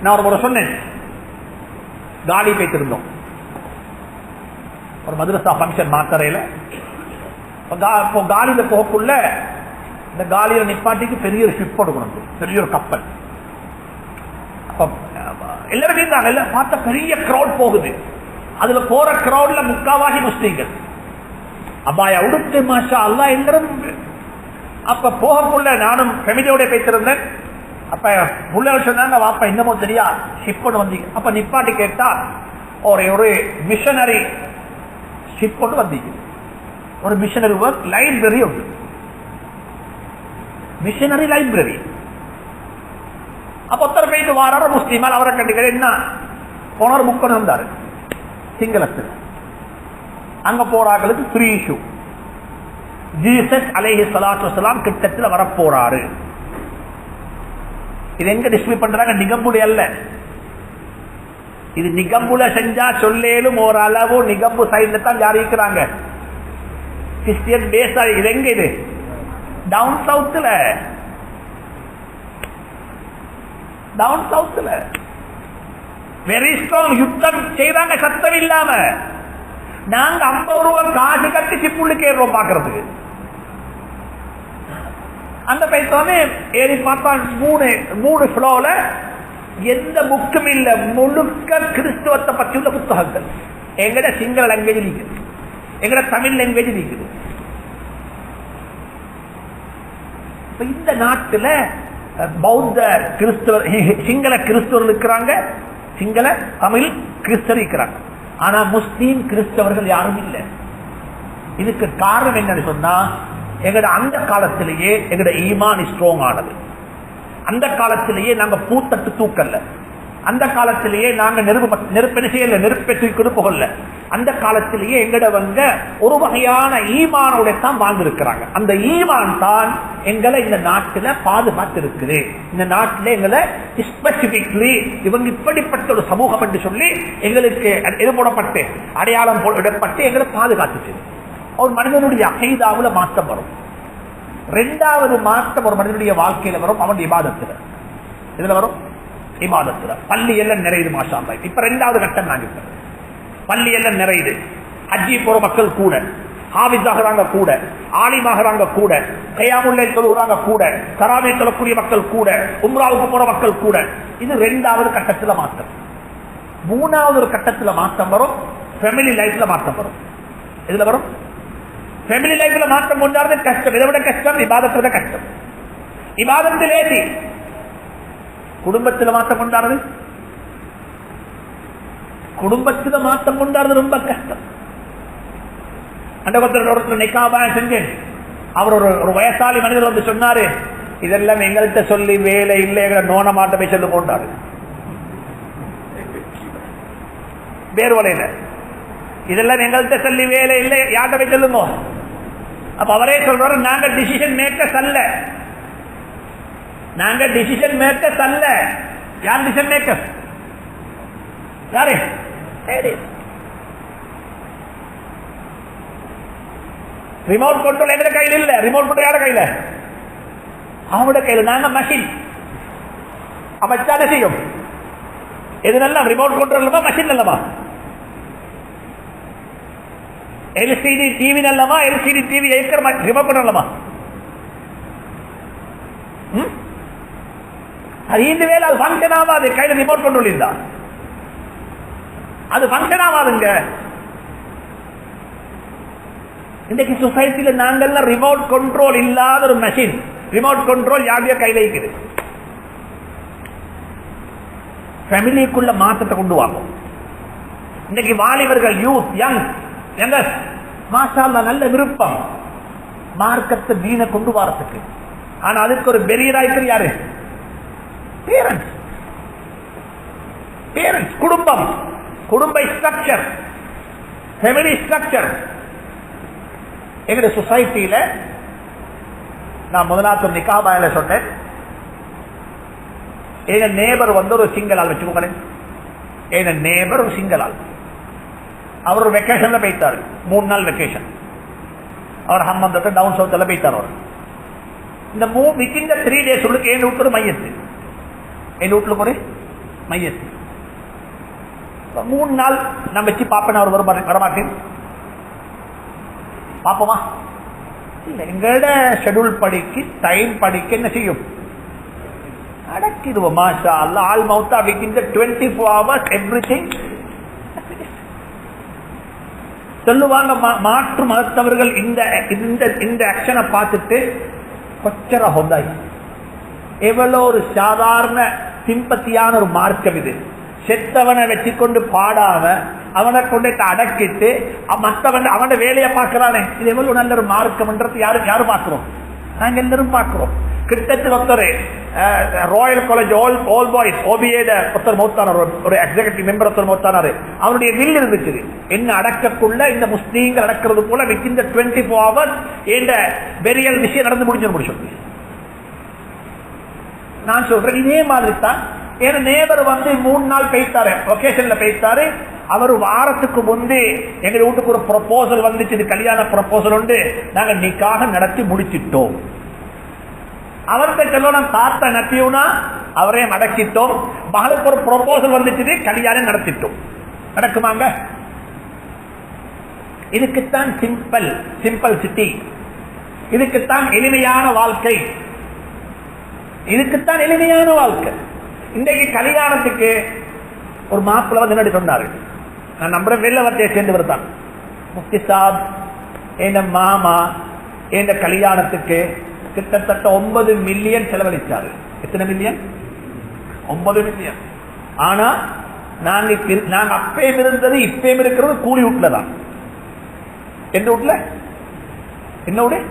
நான் ஒரு சொன்னேன், காலி போய்த்திருந்தோம் ஒரு மதரசா பங்கன் மாத்தரையில. காலியில போகக்குள்ள இந்த காலியில நிப்பாட்டிக்கு பெரிய ஒரு ஷிப் கொடுக்கணும், பெரிய ஒரு கப்பல். எல்லாரும் இருந்தாங்க, எல்லாம் பார்த்த பெரிய கிரௌட் போகுது. அதுல போற கிரௌட்ல முக்காவாசி முஸ்லீம்கள், அபாயா உடுத்து மாஷா அல்லா எல்லாரும். அப்ப போகக்குள்ள நானும் ஃபேமிலியோட பேசிருந்தேன். அப்ப புள்ள சொன்னாங்க, வாப்பா இன்னமும் தெரியா ஷிப் வந்தீங்க. அப்ப நிப்பாட்டி கேட்டா ஒரு மிஷனரி ஷிப் வந்தீங்க. ஒரு மிஷனரி ஒர்க் லைப்ரரி உண்டு, மிஷனரி லைப்ரரி. அப்ப ஒருத்தர் போயிட்டு வாராரு முஸ்லீமால், அவரை கண்டுக்கிற என்ன போனார், புக் கொண்டு வந்தாரு சிங்களத்தில். அங்க போறாங்களுக்கு 3 இஷ்யூ. ஜீசஸ் அலைஹிஸ்ஸலாத்து வஸ்ஸலாம் கிட்டத்தில் வரப்போறாரு. இது எங்க டிஸ்பிளே பண்றாங்க? நிகம்புடைய அல்ல இது. நிகம்புல செஞ்சா சொல்லேலும் ஓரளவு நிகம்பு சைட்ல தான் ஜாரிக்கிறாங்க கிறிஸ்டியன் பேஸ். இது எங்க? இது டவுன் சவுத்துல. டவுன் சவுத்துல வெரி ஸ்ட்ராங் யுத்தம் செய்யறாங்க சத்தம் இல்லாம. நாங்க 50 ரூபாய் காசு கட்டி சிப்புள்ளுக்கு ஏறுவோம் பாக்குறதுக்கு. அந்த பைத்தோமே ஏறி பார்த்தா 3 ஃப்ளோல எந்த புக்கும் இல்ல, முழுக்க கிறிஸ்துவத்தை பற்றி உள்ள புத்தகங்கள். எங்கட சிங்கள லாங்குவேஜ் இருக்குது, எங்கட தமிழ் லாங்குவேஜ் இருக்குது. இந்த நாட்டில் பௌத்த கிறிஸ்தவர், சிங்கள கிறிஸ்தவர்கள் இருக்கிறாங்க, சிங்கள தமிழ் கிறிஸ்தவர் இருக்கிறாங்க. ஆனா முஸ்லீம் கிறிஸ்தவர்கள் யாரும் இல்லை. இதுக்கு காரணம் என்னன்னு சொன்னா, எங்கட அந்த காலத்திலேயே எங்கட ஈமான் ஸ்ட்ராங் ஆனது. அந்த காலத்திலேயே நாங்க பூத்தட்டு தூக்கல்ல. அந்த காலத்திலேயே நாங்க நெருப்பெற்றி கொடுப்போம்ல. அந்த காலத்திலேயே எங்கடவங்க ஒரு வகையான ஈமானோட தான் வாழ்ந்திருக்கிறாங்க. அந்த ஈமான் தான் எங்களை இந்த நாட்டில் பாதுகாத்து இருக்குது. இந்த நாட்டில் எங்களை ஸ்பெசிபிக்லி இவங்க இப்படிப்பட்ட ஒரு சமூகம் என்று சொல்லி எங்களுக்கு எது போடப்பட்டு அடையாளம் போடப்பட்டு எங்களை பாதுகாத்துச்சு. ஒரு மனிதனுடைய அகைதாவுல மாற்றம் வரும். 2வது மாற்றம் ஒரு மனிதனுடைய வாழ்க்கையில வரும், அவனுடைய இபாதத்துல. இதுல வரும் இபாதத்துல. பள்ளி எல்லாம் நிறையுது மாஷா அல்லாஹ். இப்ப 2வது கட்டம் நாங்க பள்ளி எல்லாம் நிறையுது. ஹஜ்ஜி போற மக்கள் கூட, ஹாஃபிஸ் ஆகிறாங்க கூட, ஆலிம் ஆகிறாங்க கூட, கயாமுல் லைல் தொழுகிறாங்க கூட, தராவி தொழக்கூடிய மக்கள் கூட, உம்ராவுக்கு போற மக்கள் கூட. இது 2வது கட்டத்துல மாற்றம். 3வது ஒரு கட்டத்துல மாற்றம் வரும், ஃபேமிலி லைஃப்ல மாற்றம் வரும். இதுல வரும் ஃபேமிலி லைஃப்ல மாற்றம் கொண்டாடுறது கஷ்டம். இதை விட கஷ்டம் இபாதத்துல கஷ்டம். இபாதத்தில் ஏசி குடும்பத்தில் மாற்றம் கொண்டாடுறது, குடும்பத்தில் மாற்றம் கொண்டாடுறது ரொம்ப கஷ்டம். அந்த ஒருத்தர் நிக்காபா செஞ்சேன், அவர் ஒரு வயசாளி மனிதர் வந்து சொன்னாரு, இதெல்லாம் எங்கள்கிட்ட சொல்லி வேலை இல்லை, எங்களை நோன மாட்ட போய் சொல்லு போட்டாரு. வேறு வலையில இதெல்லாம் எங்கள்கிட்ட சொல்லி வேலை இல்லை, யார்கிட்ட போய் சொல்லுங்க. அப்ப அவரே சொல்றாரு, நாங்க டிசிஷன் மேக்கர்ஸ் அல்ல, நாங்க டிசிஷன் மேக்கர்ஸ் அல்ல. யார் டிசிஷன் மேக்கர்ஸ்? யாரு? ரிமோட் கண்ட்ரோல் எங்க கையில் இல்ல. ரிமோட் கண்ட்ரோல் யார கையில? அவனோட கையில். நாங்க மெஷின். அமைச்சான செய்யும். எது நல்லா ரிமோட் கண்ட்ரோல் மெஷின் நல்லமா? எல்சிடி டிவி நல்லமா? எல்சிடி டிவி ரிமோட் கண்ட்ரோல் நல்லமா? அது இந்த வேலை அது பங்கன் ஆகாது. கையில் ரிமோட் கண்ட்ரோல் இருந்தா அது பங்கன் ஆகாதுங்க. இன்றைக்கு சொசைட்டியில நாங்கள்லாம் ரிமோட் கண்ட்ரோல் இல்லாத ஒரு மெஷின். ரிமோட் கண்ட்ரோல் யாருடைய கையில இருக்குது? ஃபேமிலிக்குள்ள மாற்றத்தை கொண்டு வாங்கும். இன்னைக்கு வாலிபர்கள், யூத், யங் மாஷாஅல்லா நல்ல விருப்பம் மார்க்கத்தை தீனை கொண்டு வரத்துக்கு. ஆனா அதுக்கு ஒரு பெரியரா இருக்கிற யாரு? பேரண்ட்ஸ். குடும்பம், குடும்ப ஸ்ட்ரக்சர், ஃபேமிலி ஸ்ட்ரக்சர். எங்க சொசைட்டியில நான் முதலாவது நிக்காபாயில சொன்னேன், எங்க நேபர் வந்து ஒரு சிங்கிள் ஆள் வச்சுக்கோங்க. எங்க நேபர் ஒரு சிங்கிள் ஆள். அவர் ஒரு வெக்கேஷன்ல போயிட்டாரு, 3 நாள் வெக்கேஷன். அவர் ஹம்மந்தத்தை டவுன் சவுத்தில் போயிட்டார். அவர் இந்த வித்தின் 3 days உள்ளுக்கு என் வீட்டுல ஒரு மையத்து, என் வீட்டுல ஒரு மையத்து. 3 நாள் நான் வச்சு பார்ப்பேன். அவர் வரமாட்டேன். பாப்போமா? இல்ல, எங்களோட ஷெட்யூல் படிக்கு டைம் படிக்க என்ன செய்யும்? அடக்கிடுவோம். மாஷா அல்லாஹ், ஆல் மௌத்தா வித்தின் 24 hours எவ்ரிதிங் சொல்லுவாங்க. மாற்று மதத்தவர்கள் இந்த ஆக்ஷனை பார்த்துட்டு கொச்சரா ஹொந்தாய், எவ்வளவு ஒரு சாதாரண சிம்பத்தியான ஒரு மார்க்கம் இது. செத்தவனை வச்சுக்கொண்டு பாடாம அவனை கொண்டு அடக்கிட்டு மற்றவன் அவன வேலையை பார்க்கிறானே, இது எவ்வளவு நல்ல ஒரு மார்க்கம்ன்றது யாரும் பார்க்கிறோம்? நாங்க எல்லாரும் பார்க்கிறோம். கிட்டத்தட்ட ஒருத்தர் ராயல் காலேஜ் ஆல் பாய்ஸ் ஓபிஏட ஒருத்தர் மௌத்தானார், ஒரு எக்ஸிகூட்டிவ் மெம்பர் ஒருத்தர் மௌத்தானாரு. அவருடைய வில் இருந்துச்சு, என்ன அடக்கக்குள்ள இந்த முஸ்லீம்கள் அடக்கிறது போல வித்தின் 24 hours என்ற பெரியல் விஷயம் நடந்து முடிச்சு. நான் சொல்றேன் இதே மாதிரி தான். ஏன்னா நேபர் வந்து 3 நாள் போயிட்டாரு, லொகேஷன்ல போயிட்டாரு. அவர் வாரத்துக்கு முன்பு எங்க வீட்டுக்கு ஒரு ப்ரொபோசல் வந்துச்சு, இது கல்யாண ப்ரொபோசல் உண்டு, நாங்க நிக்காக நடத்தி முடிச்சிட்டோம். அவர்கிட்ட சொல்லணும் தாத்தா நப்பியுனா அவரே நடக்கிட்டோம். மகளுக்கு ஒரு ப்ரொபோசல் வந்துச்சு, கல்யாணம் நடத்திட்டோம். நடக்குமாங்க? இதுக்குத்தான் சிம்பிள் சிட்டி, இதுக்குத்தான் எளிமையான வாழ்க்கை, இதுக்குத்தான் எளிமையான வாழ்க்கை. இன்றைக்கு கல்யாணத்துக்கு ஒரு மாப்பிள்ள வந்து என்ன சொன்னாரு, நான் நம்புற வெள்ளவத்தையை சேர்ந்தவர் தான். முஃப்தி சாப் என் மாமா என் கல்யாணத்துக்கு கிட்டத்தட்ட 9 மில்லியன் செலவழிச்சாரு. எத்தனை மில்லியன்? 9 மில்லியன். ஆனா நாங்க அப்பயும் இருந்தது இப்பயும் இருக்கிறது கூலி வீட்டுல தான். எந்த வீட்டுல? என்ன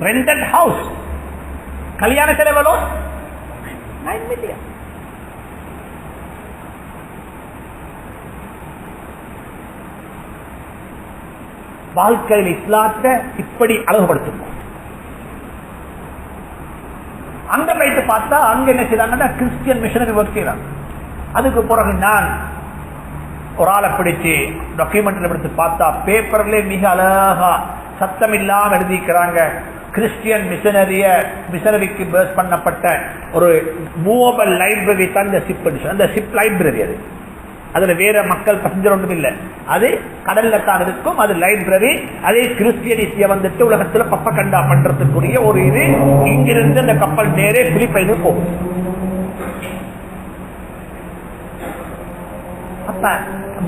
ரெண்டட் ஹவுஸ். கல்யாண செலவோ 9 மில்லியன். வாழ்க்கையில் இஸ்லாத்தை இப்படி அழகுபடுத்தும். அங்க போயிட்டு பார்த்தா அங்க என்ன செய்யறாங்கன்னா கிறிஸ்டியன் மிஷனரி ஒர்க் செய்யறாங்க. அதுக்கு பிறகு நான் ஒரு ஆளை பிடிச்சு டாக்குமெண்ட்ல எடுத்து பார்த்தா பேப்பர்ல மிக அழகா சத்தம் இல்லாம எழுதிக்கிறாங்க, கிறிஸ்டியன் மிஷனரிக்கு பேஸ் பண்ணப்பட்ட ஒரு மூவபிள் லைப்ரரி தான் இந்த சிப் எடிஷன். அந்த சிப் லைப்ரரி அதுல வேற மக்கள் பசஞ்சர் ஒன்றும் இல்லை, அது கடல்ல தான் இருக்கும். அது லைப்ரரி. அதே கிறிஸ்டியனிட்டிய வந்துட்டு உலகத்துல பப்பகண்டா பண்றதுக்குரிய ஒரு இது. இங்கிருந்து அந்த கப்பல் நேரே பிலிப்பைனு போகும். அப்ப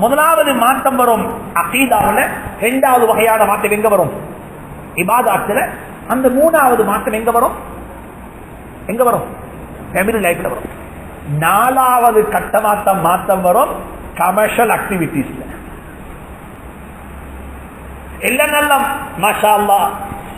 முதலாவது மாற்றம் வரும் அகீதாவுல. 2வது வகையான மாற்றம் எங்க வரும்? இபாதத்துல. அந்த 3வது மாற்றம் எங்க வரும்? ஃபேமிலி லைஃப்ல வரும். 4வது கட்ட மாற்றம் வரும் கமர்ஷியல் ஆக்டிவிட்டிஸ்ல. எல்லாம் நல்லா மாஷா அல்லாஹ்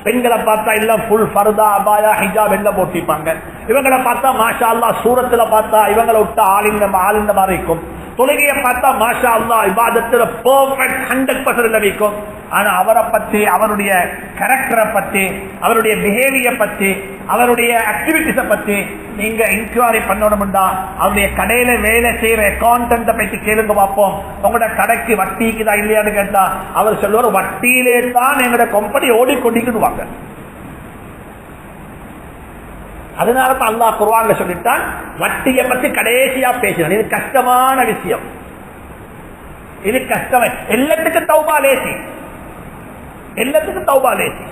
பெண்களை பார்த்தா எல்லாம் ஃபுல் ஃபர்தா அபாயா ஹிஜாப் எல்லாம் போட்டிப்பாங்க. இவங்களை பார்த்தா மாஷா அல்லாஹ் சூரத்துல பார்த்தா இவங்களை விட்டு ஆளிந்த மாதிரி இருக்கும். தொழுகையை பார்த்தா மாஷா அல்லாஹ் இபாதத்துல பெர்ஃபெக்ட் 100% லഭിக்கும். ஆனா அவரை பத்தி, அவருடைய கேரக்டரை பத்தி, அவருடைய பிஹேவியர் பத்தி, அவருடைய ஆக்டிவிட்டிஸை பத்தி நீங்க இன்குவரி பண்ணணும்டா அவருடைய கடையில வேலை செய்யற அக்கௌண்டன்ட்டை பத்தி கேளுங்க பார்ப்போம். உங்களோட கடைக்கு வட்டிக்குதா இல்லையான்னு கேட்டா அவர் சொல்லுவார், வட்டியிலே தான் எங்களோட கம்பெனி ஓடிக்கொண்டிருக்குவாங்க. அதனாலதான் அல்லாஹ் குர்ஆன்ல சொல்லிட்டான், வட்டியை பத்தி கடைசியா பேசுறேன். இது கஷ்டமான விஷயம், இது கஷ்டம். எல்லாத்துக்கும் தௌபா லேசி, எல்லாத்துக்கும் தௌபா லேசி.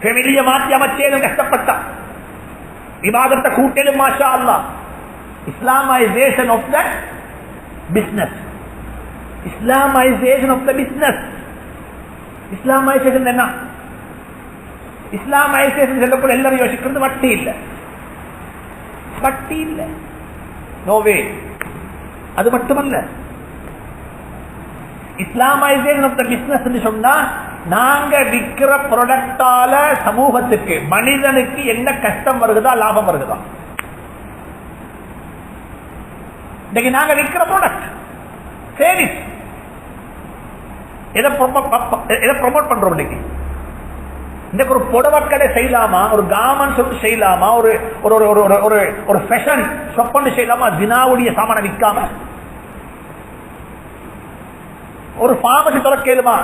ஃபேமிலியை மாற்றி அமைச்சேனும் கஷ்டப்பட்டா, இபாதத்தை கூட்டலும் மாஷா அல்லாஹ். Islamization of the business, Islamization of the business. Islamization என்ன? இஸ்லாமைசேஷன் சொல்லப்போ எல்லாரும் யோசிக்கிறது வட்டி இல்ல, வட்டி இல்ல, நோவே. அது மட்டுமல்ல, இஸ்லாமைசேஷன் ஆஃப் த பிசினஸ் சொன்னா நாங்க விற்கிற ப்ராடக்டால சமூகத்துக்கு, மனிதனுக்கு என்ன கஷ்டம் வருகுதா லாபம் வருகுதா? இன்னைக்கு நாங்க விற்கிற ப்ராடக்ட் சேவிஸ் எதை ப்ரொமோட் பண்றோம்? இன்னைக்கு இன்னைக்கு ஒரு புடவை கடை செய்யலாமா, ஒரு கார்மெண்ட்ஸ் செய்யலாமா, ஒரு ஒரு ஃபேஷன் ஷாப் செய்யலாமா தினாவுடைய சாமான விற்காம? ஒரு பார்மசி திறக்கலுமா?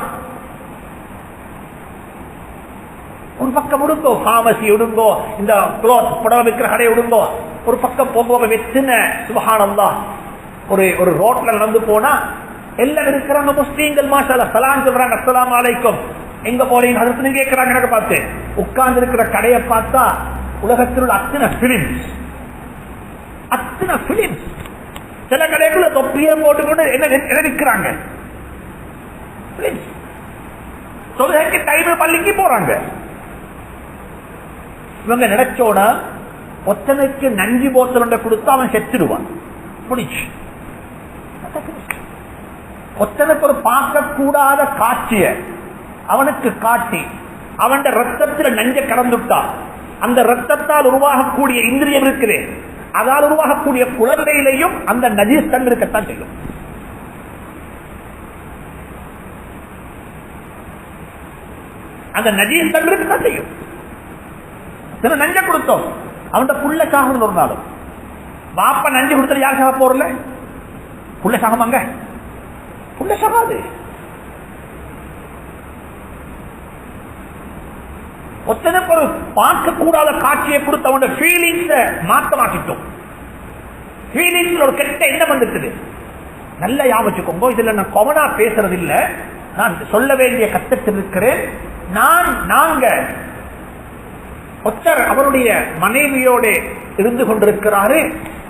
ஒரு பக்கம் விடுங்கோ, பார்மசி விடுங்கோ, இந்த புடவை விற்கிற கடை விடுங்கோ. ஒரு பக்கம் போக வெத்தின சுபஹானல்லாஹ் ஒரு ரோட்ல நடந்து போனா எல்லாம் இருக்கிறாங்க முஸ்லீம்கள், மாஷாஅல்லாஹ் சலாம் சொல்றாங்க, அஸ்ஸலாமு அலைக்கும். எங்க போறீங்க அடுத்து கேட்கிறாங்க. எனக்கு பார்த்து உட்கார்ந்து இருக்கிற கடையை பார்த்தா உலகத்தில் உள்ள அத்தனை பிலிம்ஸ், அத்தனை பிலிம்ஸ். சில கடைக்குள்ள தொப்பியை போட்டுக்கொண்டு என்ன விற்கிறாங்க? தொழுகைக்கு டைம் பள்ளிக்கு போறாங்க. இவங்க நினைச்சோட ஒத்தனைக்கு நஞ்சு போத்தல் கொடுத்து அவன் செத்துடுவான், முடிச்சு. ஒத்தனுக்கு ஒரு பார்க்கக்கூடாத காட்சிய அவனுக்கு காட்டி அவன் ரத்தத்தில் நஞ்ச கலந்துட்டா, அந்த ரத்தத்தால் உருவாகக்கூடிய இந்திரியம் இருக்குது, அதால் உருவாகக்கூடிய குழந்தையிலையும் அந்த நஜீஸ் தன் இருக்கத்தான் செய்யும். அந்த நஜீஸ் தன் இருக்கத்தான் செய்யும். நஞ்ச கொடுத்தோம், அவன் புள்ள சாகணும். ஒரு நாளும் பாப்பா நஞ்சு கொடுத்தது யார் சாக போறல? புள்ள சாகமாங்க, புள்ள சாகாது. ஒத்தனுக்கு ஒரு பார்க்க கூடாத காட்சியை கொடுத்து அவனோட ஃபீலிங்ஸ மாற்றமாக்கிட்டோம். ஃபீலிங்ஸ்ல ஒரு கெட்ட என்ன வந்துருக்குது? நல்ல ஞாபகம். இதுல நான் கொமனா பேசுறது இல்ல, நான் சொல்ல வேண்டிய கட்டத்தில் இருக்கிறேன். நாங்க ஒத்தர் அவருடைய மனைவியோட இருந்து கொண்டிருக்கிறாரு,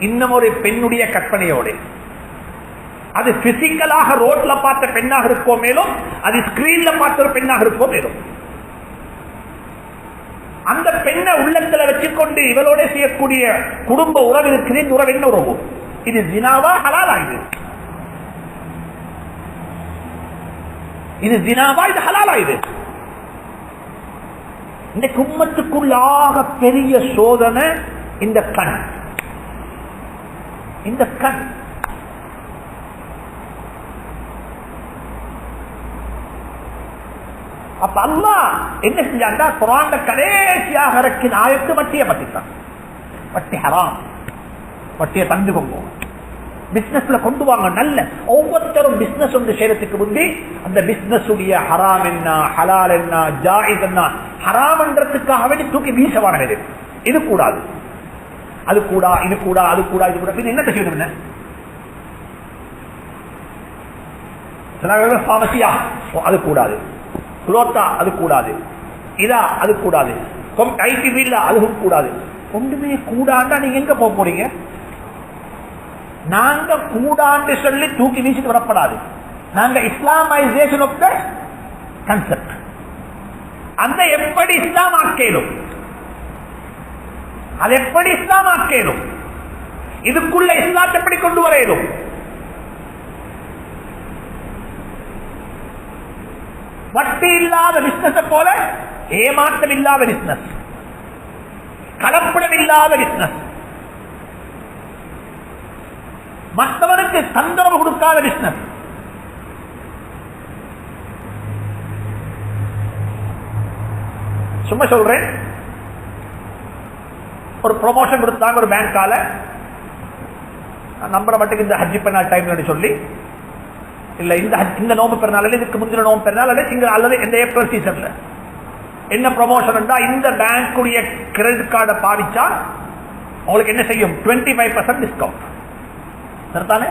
இன்னும் ஒரு பெண்ணுடைய கற்பனையோடு. அது பிசிக்கலாக ரோட்ல பார்த்த பெண்ணாக இருக்கோ மேலும், அது ஸ்கிரீன்ல பார்த்த ஒரு பெண்ணாக இருக்கோ மேலும், அந்த பெண்ணை உள்ளத்துல வச்சுக்கொண்டு இவளோட செய்யக்கூடிய குடும்ப உறவு இருக்குது. இந்த உறவு என்ன உறவு? இது ஜினாவா ஹலாலா? இது ஜினாவா? இது ஹலாலா? இது இந்த கும்மத்துக்குள்ளாக பெரிய சோதனை இந்த கண். இந்த கண் அப்ப அல்லாஹ் என்ன செஞ்சாண்டா, குர்ஆன்ல கடைசியாக இறக்கின ஆயத்து வட்டியை பத்திட்டான். வட்டி ஹராம், வட்டியை தந்துக்கோங்க, பிசினஸ்ல கொண்டு வாங்க. நல்ல ஒவ்வொருத்தரும் பிசினஸ் ஒன்று செய்யறதுக்கு முந்தி அந்த பிசினஸ் உடைய ஹராம் என்ன, ஹலால் என்ன, ஜாயிஸ் என்ன, ஹராம்ன்றதுக்காக வேண்டி தூக்கி வீச வாங்க. இது கூடாது, அது கூடா, இது கூடா, அது கூடா, இது கூட. என்ன செய்யணும்? சில பாவசியா அது கூடாது, குலோத்தா அது கூடாது, இதா அது கூடாது, ஐடி வீல்ல அதுவும் கூடாது. ஒன்றுமே கூடாண்டா நீங்க எங்க போக போறீங்க? நாங்க கூடாண்டு சொல்லி தூக்கி வீசிட்டு வரப்படாது. நாங்க இஸ்லாமைசேஷன் ஆஃப் த கன்செப்ட், அந்த எப்படி இஸ்லாம் ஆக்கேலும், அது எப்படி இஸ்லாம் ஆக்கேலும், இதுக்குள்ள இஸ்லாத்தை எப்படி கொண்டு வரையிலும். வட்டி இல்லாத பிசினஸ் போல ஏமாற்றம் இல்லாத பிசினஸ், கலப்படம் இல்லாத பிசினஸ், மற்றவனுக்கு தொந்தரவு கொடுக்காத பிசினஸ். சும்மா சொல்றேன், ஒரு ப்ரொமோஷன் கொடுத்தாங்க ஒரு பேங்கால, நம்பரை மட்டும் இந்த ஹஜ்ஜி பெருநாள் டைம் சொல்லி, இல்ல இந்த நோம்பு பெருநாள், இதுக்கு முந்தின நோம்பு பெருநாள் அல்லது இந்த ஏப்ரல் சீசன்ல என்ன ப்ரொமோஷன், இந்த பேங்குடைய கிரெடிட் கார்டை பாதிச்சா உங்களுக்கு என்ன செய்யும்? 25% டிஸ்கவுண்ட். சரிதானே?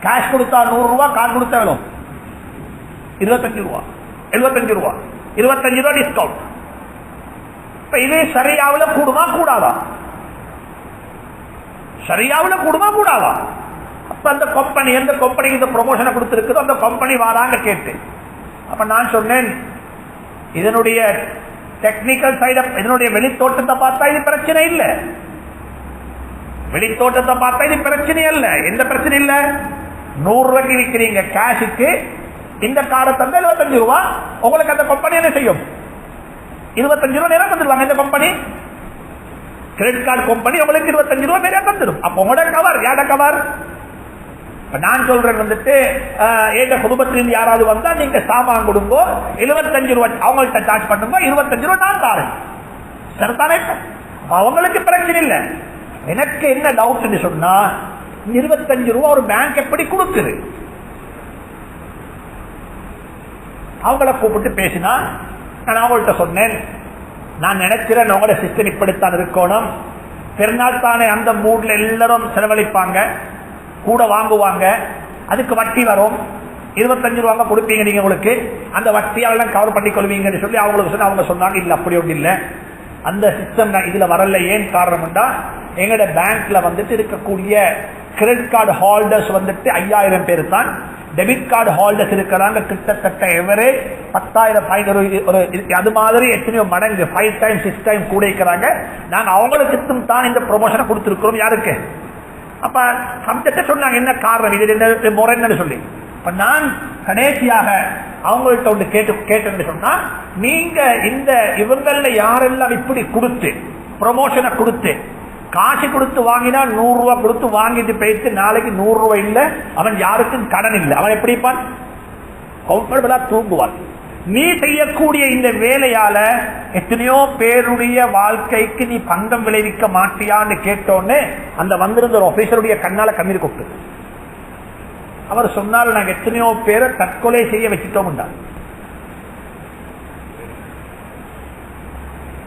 கேஷ் கொடுத்தா 100 ரூபா, கார்டு கொடுத்தா எவ்வளோ? 25 ரூபா, 75 ரூபா, 25 ரூபா டிஸ்கவுண்ட். இது சரியாவுல கூடுமா கூடாதா? சரியாவுல கூடுமா கூடாதா? அப்ப அந்த கம்பெனி, எந்த கம்பெனிக்கு இந்த ப்ரொமோஷனை கொடுத்திருக்குதோ அந்த கம்பெனி வாராங்க கேட்டு. அப்ப நான் சொன்னேன், இதனுடைய டெக்னிக்கல் சைட, இதனுடைய வெளித்தோட்டத்தை பார்த்தா இது பிரச்சனை இல்லை. வெளித்தோட்டத்தை பார்த்தா இது பிரச்சனை இல்ல. எந்த பிரச்சனை இல்ல? 100 ரூபாய்க்கு விற்கிறீங்க கேஷுக்கு, இந்த கார்டை தந்தா 75 ரூபா, உங்களுக்கு அந்த கம்பெனி என்ன செய்யும்? 25 ரூபா நேரம் தந்துடுவாங்க. இந்த கம்பெனி, கிரெடிட் கார்டு கம்பெனி உங்களுக்கு 25 ரூபா நேரம் தந்துடும். அப்ப உங்களோட கவர், யாரோட கவர்? நான் சொல்றேன் வந்துட்டு, எங்க குடும்பத்திலிருந்து யாராவது வந்தா நீங்க சாமான் கொடுங்க, 75 ரூபாய் அவங்கள்ட்ட சார்ஜ் பண்ணுங்க, 25 ரூபாய் நான் தாரேன். சரிதானே? அவங்களுக்கு பிரச்சனை இல்லை. எனக்கு என்ன டவுட் சொன்னா, 25 ரூபா ஒரு பேங்க் எப்படி கொடுக்குது? அவங்கள கூப்பிட்டு பேசினா, நான் அவங்கள்ட்ட சொன்னேன், நான் நினைக்கிறேன் உங்களோட சிஸ்டம் இப்படித்தான் இருக்கணும். பெருநாள் தானே, அந்த மூட்ல எல்லாரும் செலவழிப்பாங்க, கூட வாங்குவாங்க, அதுக்கு வட்டி வரும், 25 ரூபாங்க கொடுப்பீங்க நீங்க, உங்களுக்கு அந்த வட்டியெல்லாம் கவர் பண்ணி கொள்வீங்கன்னு சொல்லி அவங்களுக்கு சொன்ன. அவங்க சொன்னாங்க, இல்ல அப்படி ஒன்றும் இல்லை, அந்த சிஸ்டம் இதுல வரல. ஏன் காரணம்டா, எங்கட பேங்க்ல வந்துட்டு இருக்கக்கூடிய கிரெடிட் கார்டு ஹோல்டர்ஸ் வந்துட்டு 5000 பேர் தான். டெபிட் கார்டு ஹோல்டர்ஸ் இருக்கிறாங்க கிட்டத்தட்ட எவரேஜ் 10,000 அது மாதிரி எத்தனையோ மடங்கு 5 times 6 times கூட இருக்கிறாங்க. நாங்க அவங்களுக்கு தான் இந்த ப்ரொமோஷனை கொடுத்திருக்கிறோம். யாருக்கு? அப்ப சப்ஜெக்ட சொன்னாங்க, என்ன காரணம், இது என்ன முறைன்னு சொல்லி. இப்ப நான் கடைசியாக அவங்கள்ட்ட ஒன்று கேட்டேன்னு சொன்னா, நீங்க இந்த இவங்கள யாரெல்லாம் இப்படி கொடுத்து ப்ரொமோஷனை கொடுத்து காசு கொடுத்து வாங்கினா 100 ரூபா கொடுத்து வாங்கிட்டு போயிட்டு நாளைக்கு 100 ரூபாய் இல்லை, அவன் யாருக்கும் கடன் இல்லை, அவன் எப்படி இருப்பான்? கம்ஃபர்டபுளா தூங்குவான். நீ செய்யக்கூடிய இந்த வேலையால எத்தனையோ பேருடைய வாழ்க்கைக்கு நீ பங்கம் விளைவிக்க மாட்டியான்னு கேட்டோன்னு அந்த வந்திருந்த ஒரு ஆபீசருடைய கண்ணால கண்ணீர் கொட்டு. அவர் சொன்னார், நாங்க எத்தனையோ பேரை தற்கொலை செய்ய வச்சுட்டோம்.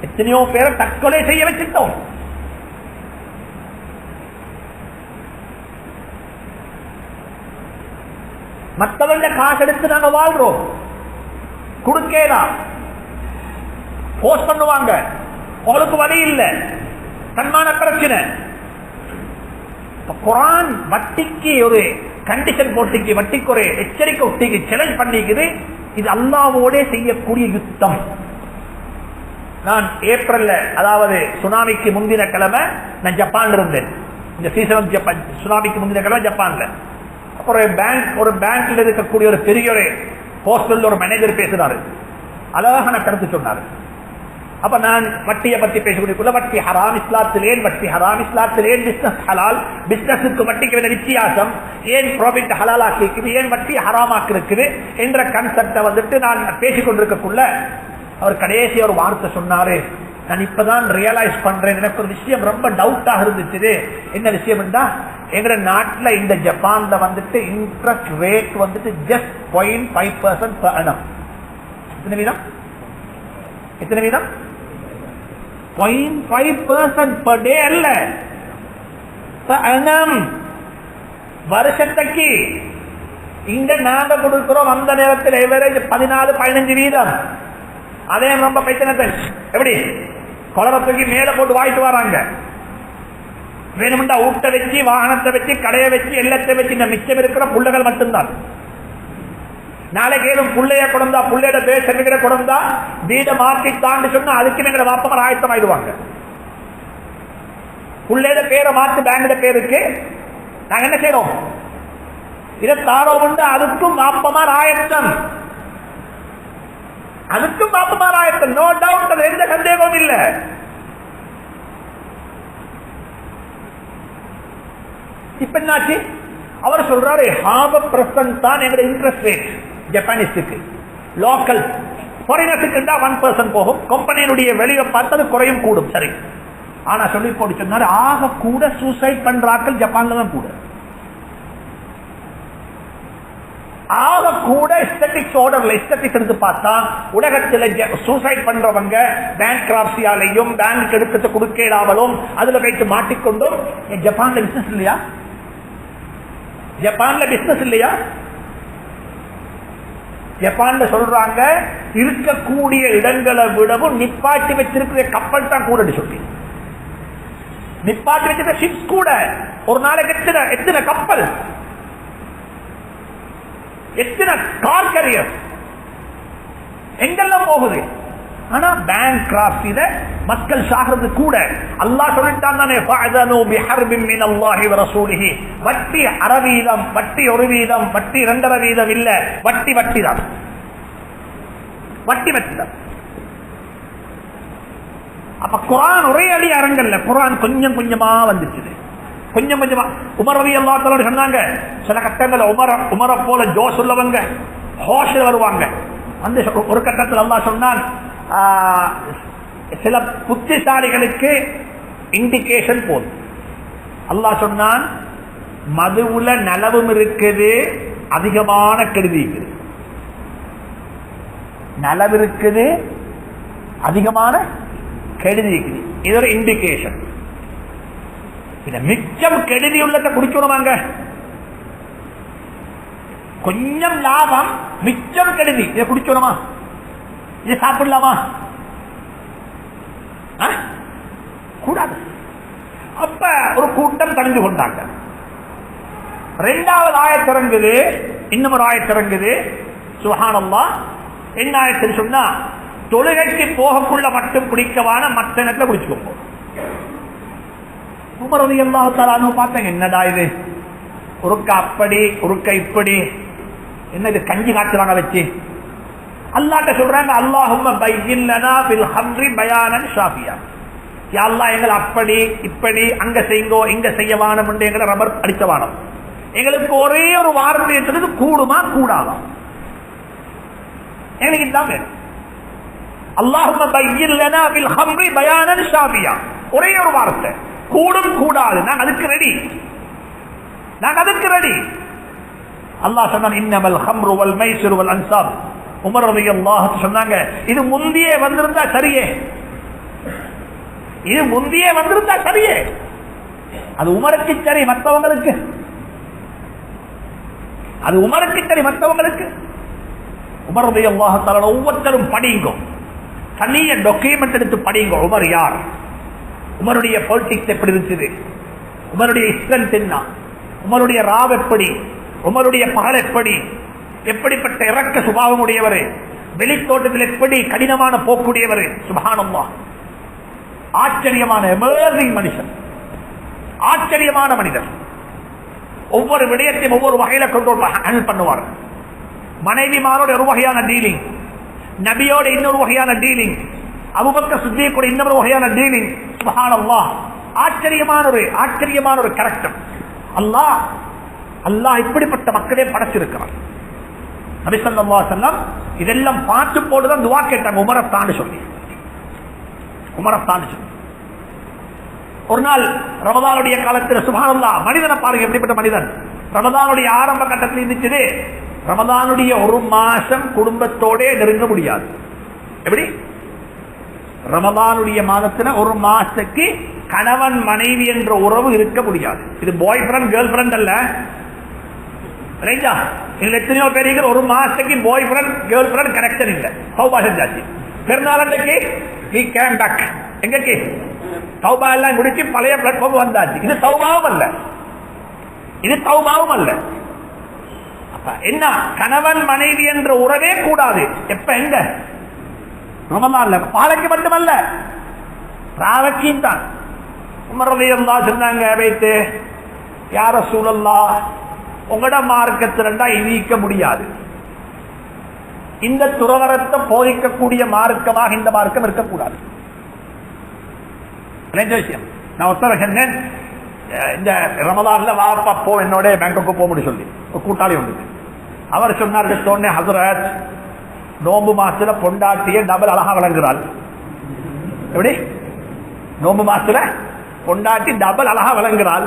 எத்தனையோ பேரை தற்கொலை செய்ய வச்சுட்டோம். மற்றவங்க காசு எடுத்து நாங்க வாழ்றோம், கொடுக்கலாம், போஸ்ட் பண்ணுவாங்க, உங்களுக்கு வழி இல்லை, தன்மான பிரச்சனை. குர்ஆன் வட்டிக்கு ஒரு கண்டிஷன் போட்டிக்கு, வட்டிக்கு ஒரு எச்சரிக்கை ஒட்டிக்கு சேலஞ்ச் பண்ணிக்குது. இது அல்லாஹ்வோட செய்யக்கூடிய யுத்தம். நான் ஏப்ரல்ல, அதாவது சுனாமிக்கு முந்தின கிழமை நான் ஜப்பான்ல இருந்தேன். இந்த சீசன் ஜப்பான், சுனாமிக்கு முந்தின கிழமை ஜப்பான்ல. அப்புறம் ஒரு பேங்க்ல இருக்கக்கூடிய ஒரு பெரிய ஒரு போஸ்டல் ஒரு மேனேஜர் பேசுறாரு, அழகான கருத்து சொன்னாரு. அப்ப நான் வட்டியை பத்தி பேசக்கூடிய, வட்டி ஹராம் இஸ்லாத்திலேன், வட்டி ஹராம் இஸ்லாத்திலேன், பிசினஸ் ஹலால், பிசினஸுக்கு வட்டிக்கு வித்தியாசம், ஏன் ப்ராஃபிட் ஹலால் ஆக்கி இருக்குது, ஏன் வட்டி ஹராமாக்கு இருக்குது என்ற கன்செப்டை வந்துட்டு நான் பேசிக்கொண்டிருக்கக்குள்ள அவர் கடைசி ஒரு வார்த்தை சொன்னாரு. நான் இப்பதான் ரியலைஸ் பண்றேன், எனக்கு ஒரு விஷயம் ரொம்ப டவுட்டாக இருந்துச்சு. என்ன விஷயம் என்றா, எங்க நாட்டில் இந்த ஜப்பான்ல வந்துட்டு இன்ட்ரெஸ்ட் ரேட் வந்துட்டு ஜஸ்ட் 0.5% per annum. எத்தனை வீதம்? எத்தனை வீதம்? 0.5% per day அல்ல, per annum. வருஷத்துக்கு இங்க நாங்க கொடுக்கிறோம் அந்த நேரத்தில் எவரேஜ் 14-15 வீதம். அதே ரொம்ப பிரச்சனை. எப்படி குளத்துக்கு மேல போட்டு வாங்கிட்டு வராங்க, வேணும்டா ஊட்ட வச்சு, வாகனத்தை வச்சு, கடையை வச்சு, எல்லாத்தை வச்சு, இந்த மிச்சம் இருக்கிற புள்ளைகள் மட்டும்தான். நாளைக்கு ஏதும் புள்ளைய கொடுந்தா, புள்ளையோட பேர் சர்டிபிகேட் கொடுந்தா, வீடை மாற்றித்தான்னு சொன்னா அதுக்கு எங்களை வாப்பமார் ஆயத்தம் ஆயிடுவாங்க. புள்ளையோட பேரை மாற்றி பேங்கோட பேருக்கு நாங்க என்ன செய்யறோம்? இதை தாரோம் உண்டு, அதுக்கும் வாப்பமார் ஆயத்தம். அதுக்கும் பாப்பமாராயத்து, நோ டவுட், அது எந்த சந்தேகமும் இல்லை. இப்ப என்னாச்சு? அவர் சொல்றாரு 0.5% தான் எங்களுடைய இன்ட்ரெஸ்ட் ரேட் ஜப்பானீஸுக்கு. லோக்கல் ஃபாரினர்ஸுக்கு 1% போகும். கம்பெனியினுடைய வெளியே பார்த்தது குறையும் கூடும். சரி, ஆனா சொல்லி போட்டு சொன்னாரு ஆக கூட சூசைட் பண்றாக்கள் ஜப்பான்ல தான் கூட. ஆக கூட எஸ்தட்டிக்ஸ் ஆர்டர்ல எஸ்தட்டிக்ஸ் எடுத்து பார்த்தா உலகத்தில் சூசைட் பண்றவங்க பேங்க்ராப்சியாலையும் பேங்க் எடுத்து கொடுக்கலாமலும் அதுல வைத்து மாட்டிக்கொண்டும் ஜப்பான்ல பிசினஸ் இல்லையா? ஜப்பான்ல பிசினஸ் இல்லையா? ஜப்பான்ல சொல்றாங்க இருக்கக்கூடிய இடங்களை விடவும் நிப்பாட்டி வச்சிருக்கிற கப்பல் தான் கூட சொல்லி. நிப்பாட்டி வச்சிருக்க ஷிப்ஸ் கூட ஒரு நாளைக்கு எத்தனை கப்பல், எத்தனை கார் கேரியர் எங்கெல்லாம் போகுது. ஆனா பேங்க் கிராப்ஸ் இத மக்கள் சாகிறது கூட. அல்லாஹ் சொல்லிட்டான் தானே, ஃபஅதனு பிஹர்பின் மினல்லாஹி வ ரசூலிஹி. வட்டி 1% வட்டி 1%, வட்டி 2.5% இல்ல, வட்டி தான், வட்டி தான். அப்ப குர்ஆன் ஒரே அடி அரங்கல்ல, குர்ஆன் கொஞ்சம் கொஞ்சமா வந்துச்சு, கொஞ்சம் கொஞ்சமா. உமர் ரலியல்லாஹு தஆலா சொன்னாங்க, சில கட்டங்கள்ல உமரை போல ஜோஸ் உள்ளவங்க ஹோஷ் வருவாங்க. அந்த ஒரு கட்டத்தில் அல்லாஹ் சொன்னான், சில புத்திசாலிகளுக்கு இண்டிகேஷன் போதும். அல்லாஹ் சொன்னான், மதுவுல நலவும் இருக்குது, அதிகமான கெடுதி இருக்குது. நலவு இருக்குது, அதிகமான கெடுதி இருக்குது. இது ஒரு இண்டிகேஷன். மிச்சம் கெடுதி உள்ளதை குடிக்கணுமாங்க? கொஞ்சம் லாபம், மிச்சம் கெடுதி, இதை குடிக்கணுமா? இதை சாப்பிடலாமா? கூடாது. அப்ப ஒரு கூட்டம் தெரிஞ்சு கொண்டாங்க. 2வது ஆயத்திறங்குது, இன்னும் ஒரு ஆயத்திறங்குது. சுப்ஹானல்லாஹ், என்ன ஆயத்து சொன்னா, தொழுகைக்கு போகக்குள்ள மட்டும் குடிக்கவான, மற்ற நேரத்தில் குடிச்சுக்கோங்க. உமர் ரலியல்லாஹு தஆலா அன்ஹு பார்த்தாங்க, என்னடா இது, ஒருக்க அப்படி ஒருக்க இப்படி, என்ன இது கஞ்சி காட்டுறாங்க வச்சு. அல்லாஹ்ட்ட சொல்றாங்க, அல்லாஹும்ம பையின் லனா பில் ஹம்ரி பயானன் ஷாஃபியா. யா அல்லாஹ், எங்களை அப்படி இப்படி அங்க செய்யுங்கோ இங்க செய்யவானம் என்று எங்களை ரப்பர் அடிச்சவானம். எங்களுக்கு ஒரே ஒரு வார்த்தை சொல்றது, கூடுமா கூடாதா, எங்களுக்கு இதான் வேணும். அல்லாஹும்ம பையின் லனா பில் ஹம்ரி பயானன் ஷாஃபியா, ஒரே ஒரு வார்த்தை, கூடும் கூடாது, நான் அதுக்கு ரெடி, நான் அதுக்கு ரெடி. அல்லாஹ் சொன்னான், இன்னமல் ஹம்ரு வல் மைஸிரு வல் அன்சாப். உமர் ரலியல்லாஹு சொன்னாங்க, இது முந்தியே வந்திருந்தா சரியே, இது முந்தியே வந்திருந்தா சரியே. அது உமருக்கு சரி, மற்றவங்களுக்கு அது உமருக்கு சரி, மற்றவங்களுக்கு. உமர் ரலியல்லாஹு தஆலா ஒவ்வொருத்தரும் படிங்க, தனிய டாக்குமெண்ட் எடுத்து படிங்க. உமர் யார், உமருடைய பொலிட்டிக்ஸ் எப்படி இருந்துச்சு, உமருடைய ஸ்ட்ரென்த் என்ன, உமருடைய ராவ் எப்படி, உமருடைய பகல் எப்படி, எப்படிப்பட்ட இறக்க சுபாவம் உடையவர், வெளித்தோட்டத்தில் எப்படி கடினமான போக்குடையவர். சுப்ஹானல்லாஹ், ஆச்சரியமான எமர்ஜிங் மனுஷன், ஆச்சரியமான மனிதர். ஒவ்வொரு விடயத்தையும் ஒவ்வொரு வகையில கொண்டு ஹேண்டில் பண்ணுவார். மனைவிமாரோட ஒரு வகையான டீலிங், நபியோட இன்னொரு வகையான டீலிங், அபூபக்கர் சித்திக் இன்னொரு வகையான டீலிங். சுப்ஹானல்லாஹ், ஆச்சரியமான ஒரு கேரக்டர். அல்லாஹ் இப்படிப்பட்ட மக்களே படைச்சிருக்கிறார். நபி ஸல்லல்லாஹு அலைஹி வஸல்லம் இதெல்லாம் பார்த்து போட்டுதான் துஆ கேட்டாங்க, உமரத்தான்னு சொல்லி. ஒரு நாள் ரமதானுடைய காலத்தில் சுப்ஹானல்லாஹ், மனிதனை பாருங்க எப்படிப்பட்ட மனிதன். ரமதானுடைய ஆரம்ப கட்டத்தில் இருந்துச்சு, ரமதானுடைய ஒரு மாசம் குடும்பத்தோட நெருங்க முடியாது. எப்படி? ரமதானுடைய மாதத்துல ஒரு மாசத்துக்கு கணவன் மனைவி என்ற உறவு இருக்க முடியாது. இது பாய் ஃப்ரெண்ட் கேர்ள் ஃப்ரெண்ட் அல்ல. ரைட்டா? இதுல எத்தனையோ பேருக்கு ஒரு மாசத்துக்கு பாய் ஃப்ரெண்ட் கேர்ள் ஃப்ரெண்ட் கனெக்ஷன் இல்லை. தௌபா செஞ்சாச்சு, பெருநாள் அன்றைக்கு we came back. எங்கக்கு தௌபா எல்லாம் முடிச்சு பழைய பிளாட்ஃபார்ம் வந்தாச்சு. இது தௌபாவும் அல்ல, இது தௌபாவும் அல்ல. என்ன, கணவன் மனைவி என்ற உறவே கூடாது. எப்ப எங்க? ரமலான்ல. பாலைக்கு மட்டுமல்ல, ராவக்கியும் தான். உமர் ரலியல்லாஹு சொன்னாங்க, வைத்து யா ரசூலல்லாஹ், உங்களோட மார்க்கத்திலண்டா இனிக்க முடியாது. இந்த துறவரத்தை போதிக்கக்கூடிய மார்க்கமாக இந்த மார்க்கம் இருக்கக்கூடாது. விஷயம் நான் ஒருத்தர் சொன்னேன், இந்த ரமலான்ல வாப்பா போ என்னோட பேங்காக்கு போக முடியும் சொல்லி ஒரு கூட்டாளி வந்துச்சு. அவர் சொன்னார், சொன்னேன் ஹசரத், நோம்பு மாசத்துல பொண்டாட்டிய டபுள் அழகா வழங்குறாள். எப்படி நோம்பு மாசத்துல பொண்டாட்டி டபுள் அழகா வழங்குறாள்,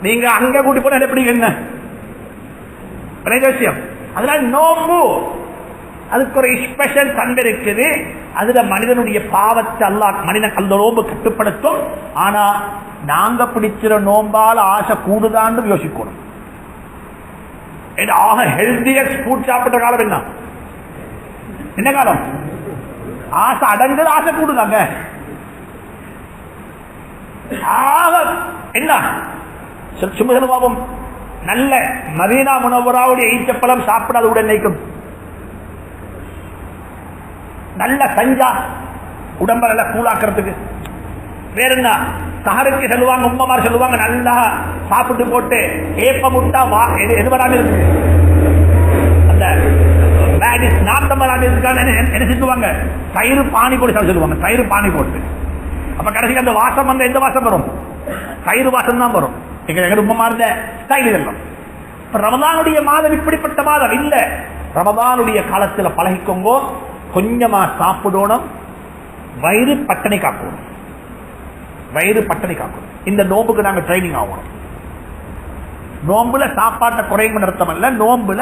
நீங்க அங்க கூட்டி போன எப்படி என்ன விஷயம்? அதனால நோம்பு அதுக்கு ஒரு ஸ்பெஷல் தன்மை இருக்குது. அதுல மனிதனுடைய பாவத்தை அல்லாஹ் மனிதன் அந்த நோம்பு கட்டுப்படுத்தும். ஆனா நாங்க பிடிச்சிற நோம்பால ஆசை கூடுதான்னு யோசிக்கணும். ஆக ஹெல்தியஸ்ட் ஃபுட் சாப்பிட்ட காலம் என்ன காலம்? ஆசை அடங்குது, ஆசை கூடுதாங்க. ஆக என்ன சுமகனுபாவம் நல்ல மதீனா முனவராவுடைய ஈச்சப்பழம் சாப்பிடாத உடன் நினைக்கும். நல்ல கஞ்சா உடம்ப நல்ல கூழாக்கிறதுக்கு. வேற என்ன சஹருக்கு சொல்லுவாங்க, உம்மமார் சொல்லுவாங்க, நல்லா சாப்பிட்டு போட்டு ஏப்ப முட்டா எது வராம இருக்கு, அந்த நாட்டம் வராம இருக்கான்னு என்ன செஞ்சுவாங்க, தயிர் பானி போட்டு சொல்லுவாங்க. தயிர் பானி போட்டு அப்ப கடைசிக்கு அந்த வாசம் வந்து எந்த வாசம் வரும்? தயிர் வாசம் தான் வரும். உம்மமார்ந்த ஸ்டைல் இதெல்லாம். ரமதானுடைய மாதம் இப்படிப்பட்ட மாதம் இல்ல. ரமதானுடைய காலத்தில் பழகிக்கோங்கோ, கொஞ்சமா சாப்பிடணும், வயிறு பட்டணி காக்கணும். வயிறு பட்டணி காக்கணும். இந்த நோம்புக்கு நாங்க ட்ரைனிங் ஆகணும். நோம்புல சாப்பாட்டை குறையும் அர்த்தம் அல்ல, நோம்புல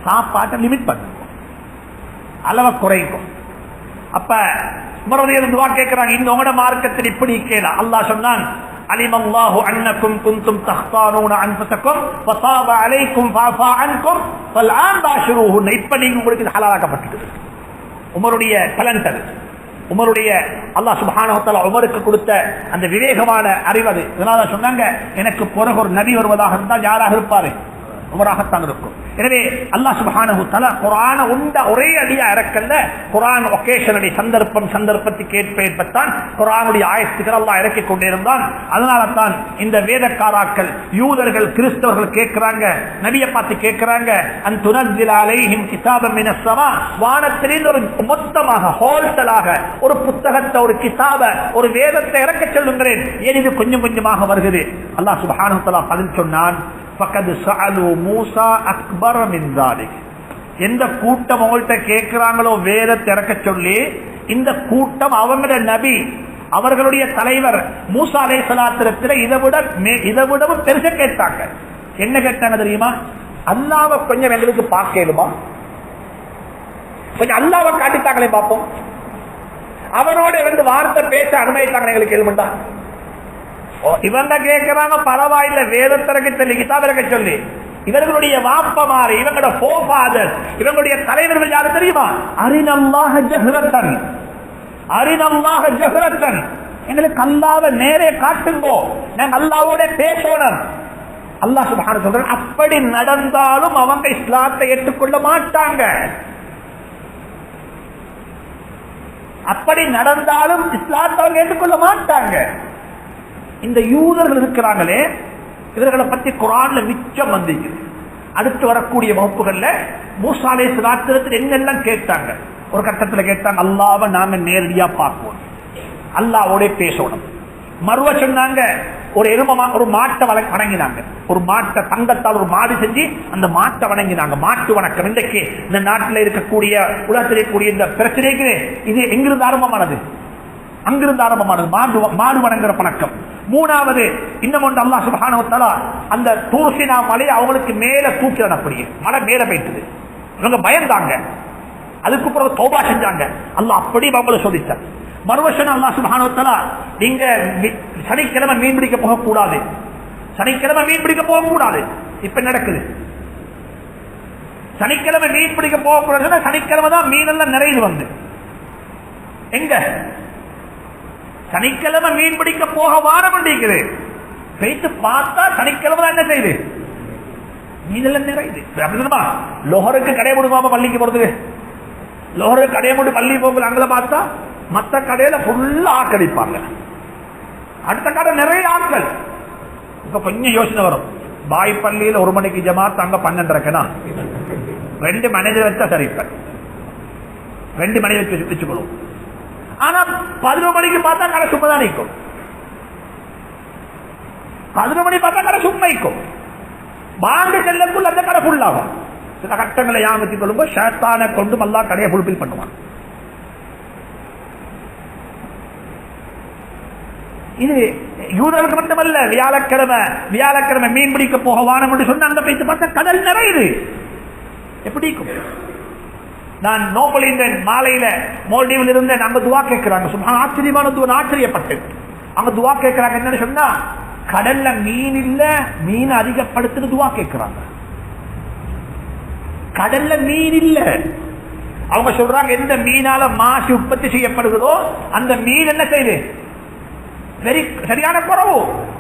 சாப்பாட்டை லிமிட் பண்ணுங்க, அளவை குறைக்கும். அப்ப மறுபடியும் துவா கேட்கிறாங்க, இந்த உங்களோட மார்க்கத்தில் இப்படி கேளா. அல்லாஹ் சொன்னான், அலிமல்லாஹு அன்னக்கும் குன்தும் தஹ்தானூன அன்ஃபஸக்கும் ஃபஸாப அலைக்கும் ஃபஅஃபா அன்கும் ஃபல்ஆன் பாஷிரூஹுன். இப்ப நீங்க உங்களுக்கு ஹலாலாக்கப்பட்டது. உமருடைய டேலண்ட் அது. உமருடைய அல்லாஹ் சுப்ஹானஹு வ தஆலா உமருக்கு கொடுத்த அந்த விவேகமான அறிவு அது. இதனால சொன்னாங்க, எனக்கு பிறகு ஒரு நபி வருவதாக இருந்தால் யாராக இருப்பாரு? உமராகத்தான் இருக்கும். எனவே அல்லாஹ் சுப்ஹானஹு வ தஆலா குர்ஆன ஒரே அடியா இறக்கல்ல, குர்ஆன் ஒகேஷனலி சந்தர்ப்பத்துக்கு ஏற்பத்தான் குர்ஆனுடைய ஆயத்துக்கள் அல்லாஹ் இறக்கிக் கொண்டிருந்தான். அதனால தான் இந்த வேதக்காராக்கள் யூதர்கள் கிறிஸ்தவர்கள் கேட்கிறாங்க, நபியை பார்த்து கேட்கிறாங்க, அன் துனஸ்ஸில அலைஹிம் கிதாபம் மினஸ் ஸமா, வானத்திலிருந்து ஒரு மொத்தமாக ஹோல்சலாக ஒரு புத்தகத்தை, ஒரு கிதாப, ஒரு வேதத்தை இறக்க சொல்லுங்கிறேன். ஏன் இது கொஞ்சம் கொஞ்சமாக வருகிறது? அல்லாஹ் சுப்ஹானஹு வ தஆலா பதில் சொன்னான், எந்த கூட்டம் உங்கள்கிட்ட கேட்கிறாங்களோ வேதத்தை இறக்க சொல்லி, இந்த கூட்டம் அவங்களோட நபி, அவர்களுடைய தலைவர் மூசா அலைஹிஸ்ஸலாத்திரத்தில் இதை விடவும் பெருசா கேட்டாங்க. என்ன கேட்டாங்க தெரியுமா? அல்லாஹ்வை கொஞ்சம் எங்களுக்கு பார்க்கலுமா, கொஞ்சம் அல்லாஹ்வை காட்டித்தாங்களே பார்ப்போம். அவனோட வந்து வார்த்தை பேச அனுமதித்தாங்க எங்களுக்கு எழுமண்டா. இவங்க கேட்கிறாங்க, பரவாயில்ல வேதத்திறக்க சொல்லி, கிதாபிறக்க சொல்லி. இவர்களுடைய வாப்பமாறு, இவங்களோட ஃபோர்ஃபாதர், இவங்களுடைய தலைவர்கள் யாரு தெரியுமா? அரினல்லாஹ ஜஹ்ரத்தன், அரினல்லாஹ ஜஹ்ரத்தன், எங்களுக்கு அல்லாஹ்வை நேரே காட்டுங்கோ, நாங்க அல்லாஹ்வோட பேசணும். அல்லாஹ் சுப்ஹானஹு சொல்றான், அப்படி நடந்தாலும் அவங்க இஸ்லாத்தை ஏற்றுக்கொள்ள மாட்டாங்க. அப்படி நடந்தாலும் இஸ்லாத்தை அவங்க ஏற்றுக்கொள்ள மாட்டாங்க. இந்த யூதர்கள் இருக்கிறாங்களே, இவர்களை பத்தி குர்ஆன்ல மிச்சம் வந்தீங்க. அடுத்து வரக்கூடிய வகுப்புகள்ல மூசா அலைஹிஸ்ஸலாத்தில் என்னெல்லாம் கேட்டாங்க. ஒரு கட்டத்தில் கேட்டாங்க, அல்லாஹ்வை நாங்க நேரடியா பார்ப்போம், அல்லாஹ்வோட பேசணும். மறுவ சொன்னாங்க, ஒரு மாட்டை வணங்கினாங்க. ஒரு மாட்டை தங்கத்தால் ஒரு மாடு செஞ்சு அந்த மாட்டை வணங்கினாங்க. மாட்டு வணக்கம் இன்றைக்கு இந்த நாட்டில் இருக்கக்கூடிய உலகத்தில் இருக்கக்கூடிய இந்த பிரச்சனைக்கு இது எங்கிருந்து ஆரம்பமானது? அங்கிருந்து ஆரம்பமானது மாடு வணங்குற பழக்கம். மூணாவது இன்னும் ஒன்று, அல்லாஹ் சுப்ஹானஹு வ தஆலா அந்த தூர் சீனா மலை அவங்களுக்கு மேல தூக்கினான். அப்படியே மலை மேல போயிட்டது, இவங்க பயந்தாங்க. அதுக்கு பிறகு தௌபா செஞ்சாங்க. அல்லாஹ் அப்படி அவங்களை சோதித்தார். மறுவசனம் அல்லாஹ் சுப்ஹானஹு வ தஆலா, நீங்க சனிக்கிழமை மீன் பிடிக்க போகக்கூடாது, சனிக்கிழமை மீன் பிடிக்க போகக்கூடாது. இப்ப நடக்குது, சனிக்கிழமை மீன் பிடிக்க போகக்கூடாதுன்னா சனிக்கிழமை தான் மீன் எல்லாம் நிறைய வந்து. எங்க சனிக்கிழமை மீன் பிடிக்க போக வாரம் பண்ணிக்குது, போயிட்டு பார்த்தா சனிக்கிழமை தான் என்ன செய்யுது, மீனெல்லாம் நிறையுது. லோஹருக்கு கடையை போடுவாம பள்ளிக்கு போறதுக்கு, லோஹருக்கு கடையை போட்டு பள்ளி போகல, அங்கே பார்த்தா மற்ற கடையில ஃபுல்லா ஆக்கடிப்பாங்க, அடுத்த கடை நிறைய ஆட்கள். இப்ப கொஞ்சம் யோசனை வரும், பாய் பள்ளியில் 1 மணிக்கு ஜமாத், அங்க 12:30, 2 மேனேஜர் வச்சா சரி. இப்ப 2 மணி வச்சுக்கணும். ஆனா 11 மணிக்கு பார்த்தா கடை சும்மா தான் நிற்கும். 11 மணி பார்த்தா கடை சும்மா நிற்கும். வாங்க செல்லக்குள்ள அந்த கடை ஃபுல் ஆகும். சில கட்டங்களை யாமத்தி கொள்ளும்போது ஷைத்தானை கொண்டு அல்லாஹ் கடையை ஃபுல்பில் பண்ணுவான். இது யூதர்களுக்கு மட்டுமல்ல. வியாழக்கிழமை மீன் பிடிக்க போக வானம் என்று சொன்ன அங்க போயிட்டு பார்த்தா கடல் நிறையுது. எப்படி நான் நோபலிந்தன் மாலையில மோல்டீவில் இருந்தேன். அங்க துவா கேட்கிறாங்க. சும்மா ஆச்சரியமான துவா. ஆச்சரியப்பட்டு அங்க துவா கேட்கிறாங்க. என்னன்னு சொன்னா கடல்ல மீன் இல்ல, மீன் அதிகப்படுத்துன்னு துவா கேட்கிறாங்க. கடல்ல மீன் இல்ல. அவங்க சொல்றாங்க எந்த மீனால மாசு உற்பத்தி செய்யப்படுகிறதோ அந்த மீன் என்ன செய்யுது, சரியான குறவு.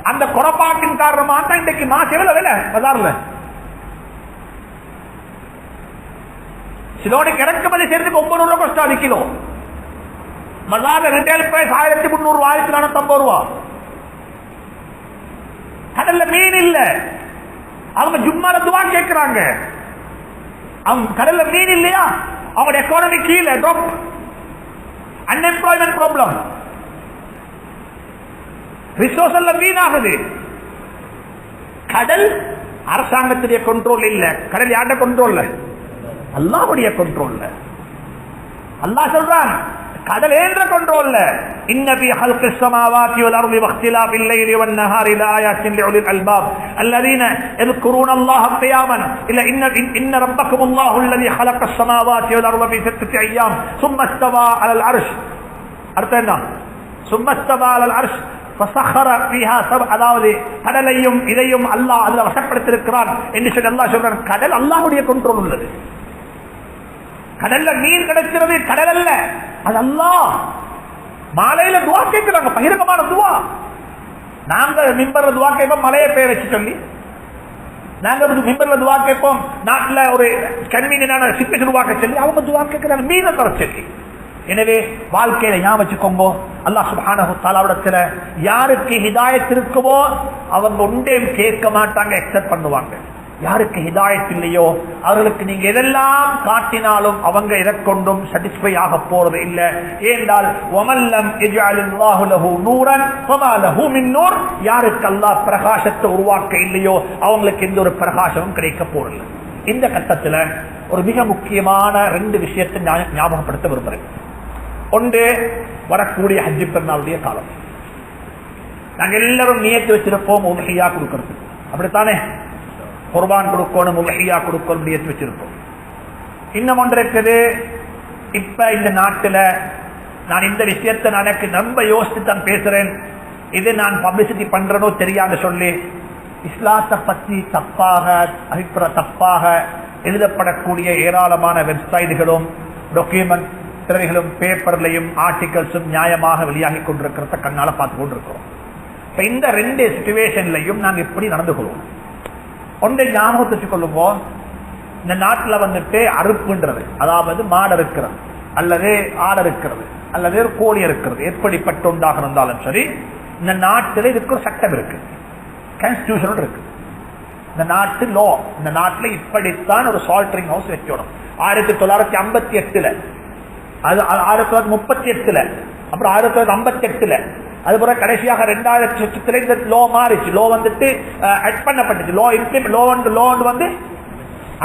அந்த குறைபாட்டின் காரணமாக தான் இன்றைக்கு மாசு எவ்வளவு விலை பஜார்ல. சிலோனுக்கு இறக்குமதி செய்யறதுக்கு 900 ரூபாய் கஷ்டம் 1 கிலோ. பஜார்ல ரிட்டைல் பிரைஸ் 1300 1450 ரூபா. கடல்ல மீன் இல்ல. அவங்க ஜும்மால துவா கேட்கிறாங்க. அவங்க கடல்ல மீன் இல்லையா, அவங்களோட எக்கானமி கீழே ட்ராப், அன்எம்ப்ளாய்மெண்ட் ப்ராப்ளம், ரிசோர்ஸ் எல்லாம் வீணாகுது. கடல் அரசாங்கத்துடைய கண்ட்ரோல் இல்ல. கடல் யாருடைய கண்ட்ரோல்ல? அல்லாஹ்வுடைய கண்ட்ரோல்ல. அல்லாஹ் சொல்றான் கடல் என்ற கண்ட்ரோல்ல. இன்ன ஃபீ ஹல்கிஸ் ஸமாவாத்தி வல் அர்தி வக்திலாஃபில் லைலி வன் நஹாரி லஆயாத்தின் லிஉலில் அல்பாப் அல்லதீன யذكرون الله قياما الا ان ربكم الله الذي خلق السماوات والارض في 6 ايام ثم استوى على العرش. அர்த்தம் ثم استوى على العرش فسخر فيها سبع. அதாவது கடலையும் இதையும் அல்லாஹ் அதுல வசப்படுத்தியிருக்கிறான் என்று சொல்லி அல்லாஹ் சொல்றான். கடல் அல்லாஹ்வுடைய கண்ட்ரோல் உள்ளது. கடல்ல மீன் கிடைக்கிறது கடல் அல்ல, அது அல்லாஹ். மாலையில துவா கேட்கிறாங்க, பகிரங்கமான துவா. நாங்க மிம்பர்ல துவா கேட்போம் மலையை பேர் வச்சு சொல்லி. நாங்க மிம்பர்ல துவா கேட்போம் நாட்டுல ஒரு கன்வீனியன்டான சிச்சுவேஷன் உருவாக்க சொல்லி. அவங்க துவா கேட்கிறாங்க மீனை தர சொல்லி. எனவே வாழ்க்கையில ஞாபகம் வச்சுக்கோங்க, அல்லாஹ் சுப்ஹானஹு தஆலாவிடத்துல யாருக்கு ஹிதாயத் இருக்குமோ அவங்க ஒன்றையும் கேட்க மாட்டாங்க, அக்செப்ட் பண்ணுவாங்க. யாருக்கு ஹிதாயத் இல்லையோ அவர்களுக்கு நீங்க எதெல்லாம் காட்டினாலும் அவங்க எதை கொண்டும் சாட்டிஸ்ஃபை ஆக போறது இல்ல. ஏனென்றால் வமல்லம் யஜ்அலில்லாஹு லஹு நூரன் ஃபமா லஹு மின் நூர். யாருக்கு அல்லாஹ் பிரகாசத்தை உருவாக்க இல்லையோ அவங்களுக்கு எந்த ஒரு பிரகாசமும் கிடைக்க போறதில்லை. இந்த கட்டத்துல ஒரு மிக முக்கியமான 2 விஷயத்தை ஞாபகப்படுத்த விரும்புகிறேன். ஒன்று, வரக்கூடிய ஹஜ் பெருநாளுடைய காலம். நாங்க எல்லாரும் நியத்து வச்சிருப்போம் உல்ஹியா கொடுக்கிறது, அப்படித்தானே? குர்பான் கொடுக்கணும், உல்ஹியா கொடுக்கணும் நியத்து வச்சிருப்போம். இன்னும் ஒன்று இருக்குது, இப்ப இந்த நாட்டுல நான் இந்த விஷயத்தை எனக்கு ரொம்ப யோசித்து தான் பேசுறேன். இது நான் பப்ளிசிட்டி பண்றனோ தெரியாது சொல்லி இஸ்லாத்தை பத்தி தப்பாக எழுதப்படக்கூடிய ஏராளமான வெப்சைட்டுகளும் டாக்குமெண்ட் திரைகளும் பேப்பர்லையும் ஆர்டிகல்ஸும் நியாயமாக வெளியாகி கொண்டிருக்கிறத கண்ணால பார்த்து கொண்டிருக்கிறோம். இப்ப இந்த 2 சிச்சுவேஷன்லையும் நாங்க எப்படி நடந்து கொள்வோம்? ஒன்றை ஞாபகத்தை வச்சுக் கொள்ளுவோம். இந்த நாட்டில் வந்துட்டு அறுப்புன்றது, அதாவது மாடு இருக்கிறது அல்லது ஆடு இருக்கிறது அல்லது கோழி இருக்கிறது, எப்படிப்பட்ட ஒன்றாக இருந்தாலும் சரி, இந்த நாட்டில் இதுக்கு ஒரு சட்டம் இருக்கு, கான்ஸ்டிடியூஷன் இருக்கு. இந்த நாட்டு லோ, இந்த நாட்டில் இப்படித்தான் ஒரு சால்டரிங் ஹவுஸ் வச்சோடும். 1958 அது 1938 அப்புறம் 1958 அதுபோல கடைசியாக 2000 இந்த லோ மாறிச்சு. லோ வந்துட்டு ஆட் பண்ணப்பட்டுச்சு. லோ வந்து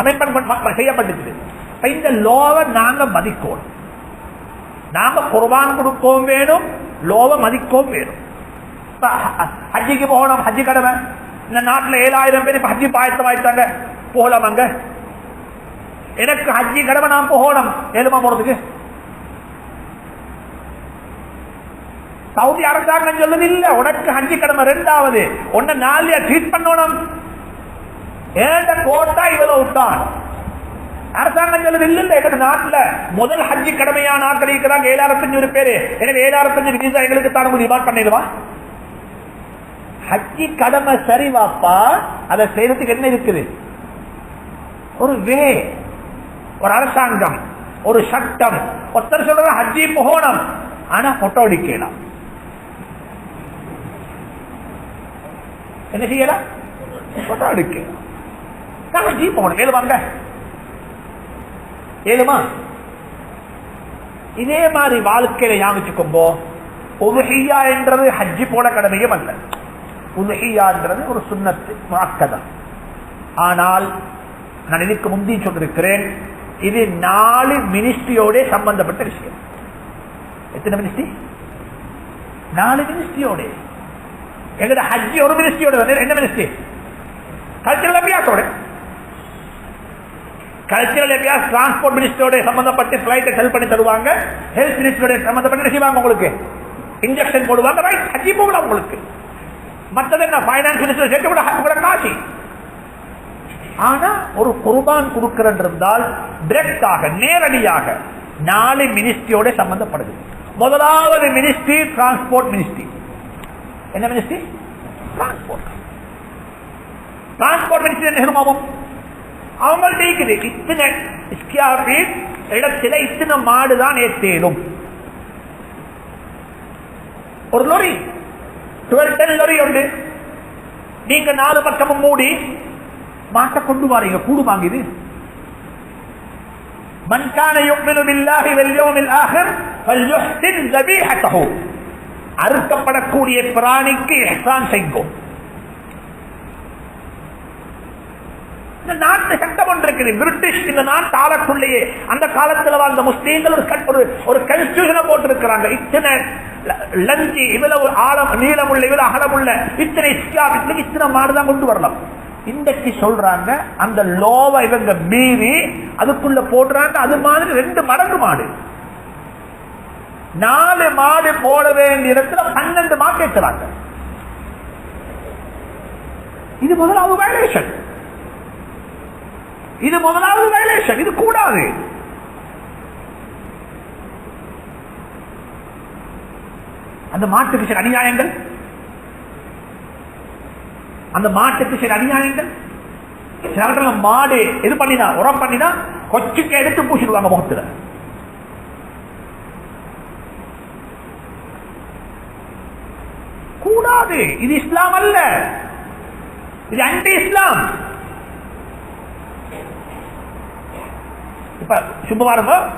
அமெண்ட்மெண்ட் செய்யப்பட்டுச்சு. இந்த லோவை நாங்க மதிக்கணும். நாங்க குர்பான் கொடுக்கவும் வேணும், லோவை மதிக்கவும் வேணும். ஹஜ்ஜிக்கு போகணும், ஹஜ்ஜி கடமை. இந்த நாட்டில் 7000 பேர் இப்ப ஹஜ்ஜி பாயத்தமாயிட்டாங்க, போகலாம். அங்க எனக்கு ஹஜ்ஜி கடமை, நான் போகணும். ஏழுமா போறதுக்கு சவுதி அரசாங்கம் சொல்லுது இல்ல, உனக்கு ஹஜ்ஜி கடமை 2வது உன்னை 4 ட்ரீட் பண்ணணும். ஏண்ட கோட்டா இவ்வளவு தான் அரசாங்கம் சொல்லுது இல்ல. எங்க நாட்டுல முதல் ஹஜ்ஜி கடமையான ஆட்கள் இருக்கிறாங்க 7500 பேரு. எனவே 7500 வீசா எங்களுக்கு தான் ரிவார்ட் பண்ணிடுவா. ஹஜ்ஜி கடமை சரி வாப்பா, அதை செய்யறதுக்கு என்ன இருக்குது? ஒரு வே, ஒரு அரசாங்கம், ஒரு சட்டம். ஒருத்தர் சொல்ற ஹஜ்ஜி போகணும், ஆனா போட்டோ அடிக்கலாம். என்ன செய்யலாம்? போட்டோ அடிக்கலாம். ஹஜ்ஜி போகணும். ஏழுமாங்க, ஏழுமா? இதே மாதிரி வாழ்க்கையில யாமிச்சுக்கோம்போ, உதுஹியா என்றது ஹஜ்ஜி போல கடமையும் அல்ல. உதுஹியா என்றது ஒரு சுன்னத்து முஅக்கதா. ஆனால் நான் இதுக்கு முந்தி சொல்லிருக்கிறேன், இது 4 மினிஸ்ட்ரியோட சம்பந்தப்பட்ட விஷயம். எத்தனை மினிஸ்ட்ரி? 4 மினிஸ்ட்ரியோட. எங்கட ஹஜ்ஜி ஒரு மினிஸ்ட்ரியோட. என்ன மினிஸ்ட்ரி? கல்ச்சரல் அபியாஸோட. கல்ச்சரல் அபியாஸ் டிரான்ஸ்போர்ட் மினிஸ்ட்ரியோட சம்பந்தப்பட்டு பிளைட்டை செல் பண்ணி தருவாங்க. ஹெல்த் மினிஸ்ட்ரியோட சம்பந்தப்பட்டு செய்வாங்க. உங்களுக்கு இன்ஜெக்ஷன் போடுவாங்க. ரைட், ஹஜ்ஜி போகலாம் உங்களுக்கு. மற்றது என்ன? பைனான்ஸ் மினிஸ்டர் சேர்த்து கூட காசி. ஆனா ஒரு குர்பான் கொடுக்கிறது இருந்தால் டைரக்டாக நேரடியாக 4 மினிஸ்ட்ரியோட சம்பந்தப்படுது. முதலாவது மினிஸ்ட்ரி டிரான்ஸ்போர்ட் மினிஸ்ட்ரி. என்ன மினிஸ்ட்ரி? டிரான்ஸ்போர்ட். டிரான்ஸ்போர்ட் மினிஸ்ட்ரி என்ன செய்யணும்? அவங்கள்ட்ட இருக்குது இத்தனை இடத்துல இத்தனை மாடுதான் ஏற்றேனும். ஒரு லொரி 12 லொரி உண்டு. நீங்க 4 பக்கமும் மூடி மாட்ட கொண்டு வாரீங்க. கூடு வாங்குது. من كان يؤمن بالله واليوم الآخر فليحسن ذبيحته. அறுக்கப்படக்கூடிய பிராணிக்கு இஹ்சான் செய்யும். இந்த நாட்டு சட்டம் ஒன்று இருக்குது. பிரிட்டிஷ் இந்த நாட்டு ஆளக்குள்ளேயே அந்த காலத்தில் வாழ்ந்த முஸ்லீம்கள் ஒரு கான்ஸ்டிடியூஷனை போட்டிருக்கிறாங்க. இத்தனை லஞ்சி, இவ்வளவு ஆழம் நீளம் உள்ள, இவ்வளவு அகலம் உள்ள இத்தனை இத்தனை மாடுதான் கொண்டு வரலாம். இன்றைக்கு சொல்றாங்க அந்த லோவை இவங்க மீறி அதுக்குள்ள போடுறாங்க. அது மாதிரி 2 மடங்கு மாடு. 4 மாடு போட வேண்டிய இடத்துல 12 மாடு கேட்கிறாங்க. இது முதலாவது வயலேஷன். இது கூடாது. அந்த மாட்டுக்கு சில அநியாயங்கள், சில மாடு இது பண்ணினா, உரம் பண்ணினா கொச்சுக்கு எடுத்து பூசிடுவாங்க முகத்துல. கூடாது. இது இஸ்லாம் அல்ல, இது ஆன்டி இஸ்லாம். இப்ப சும்மா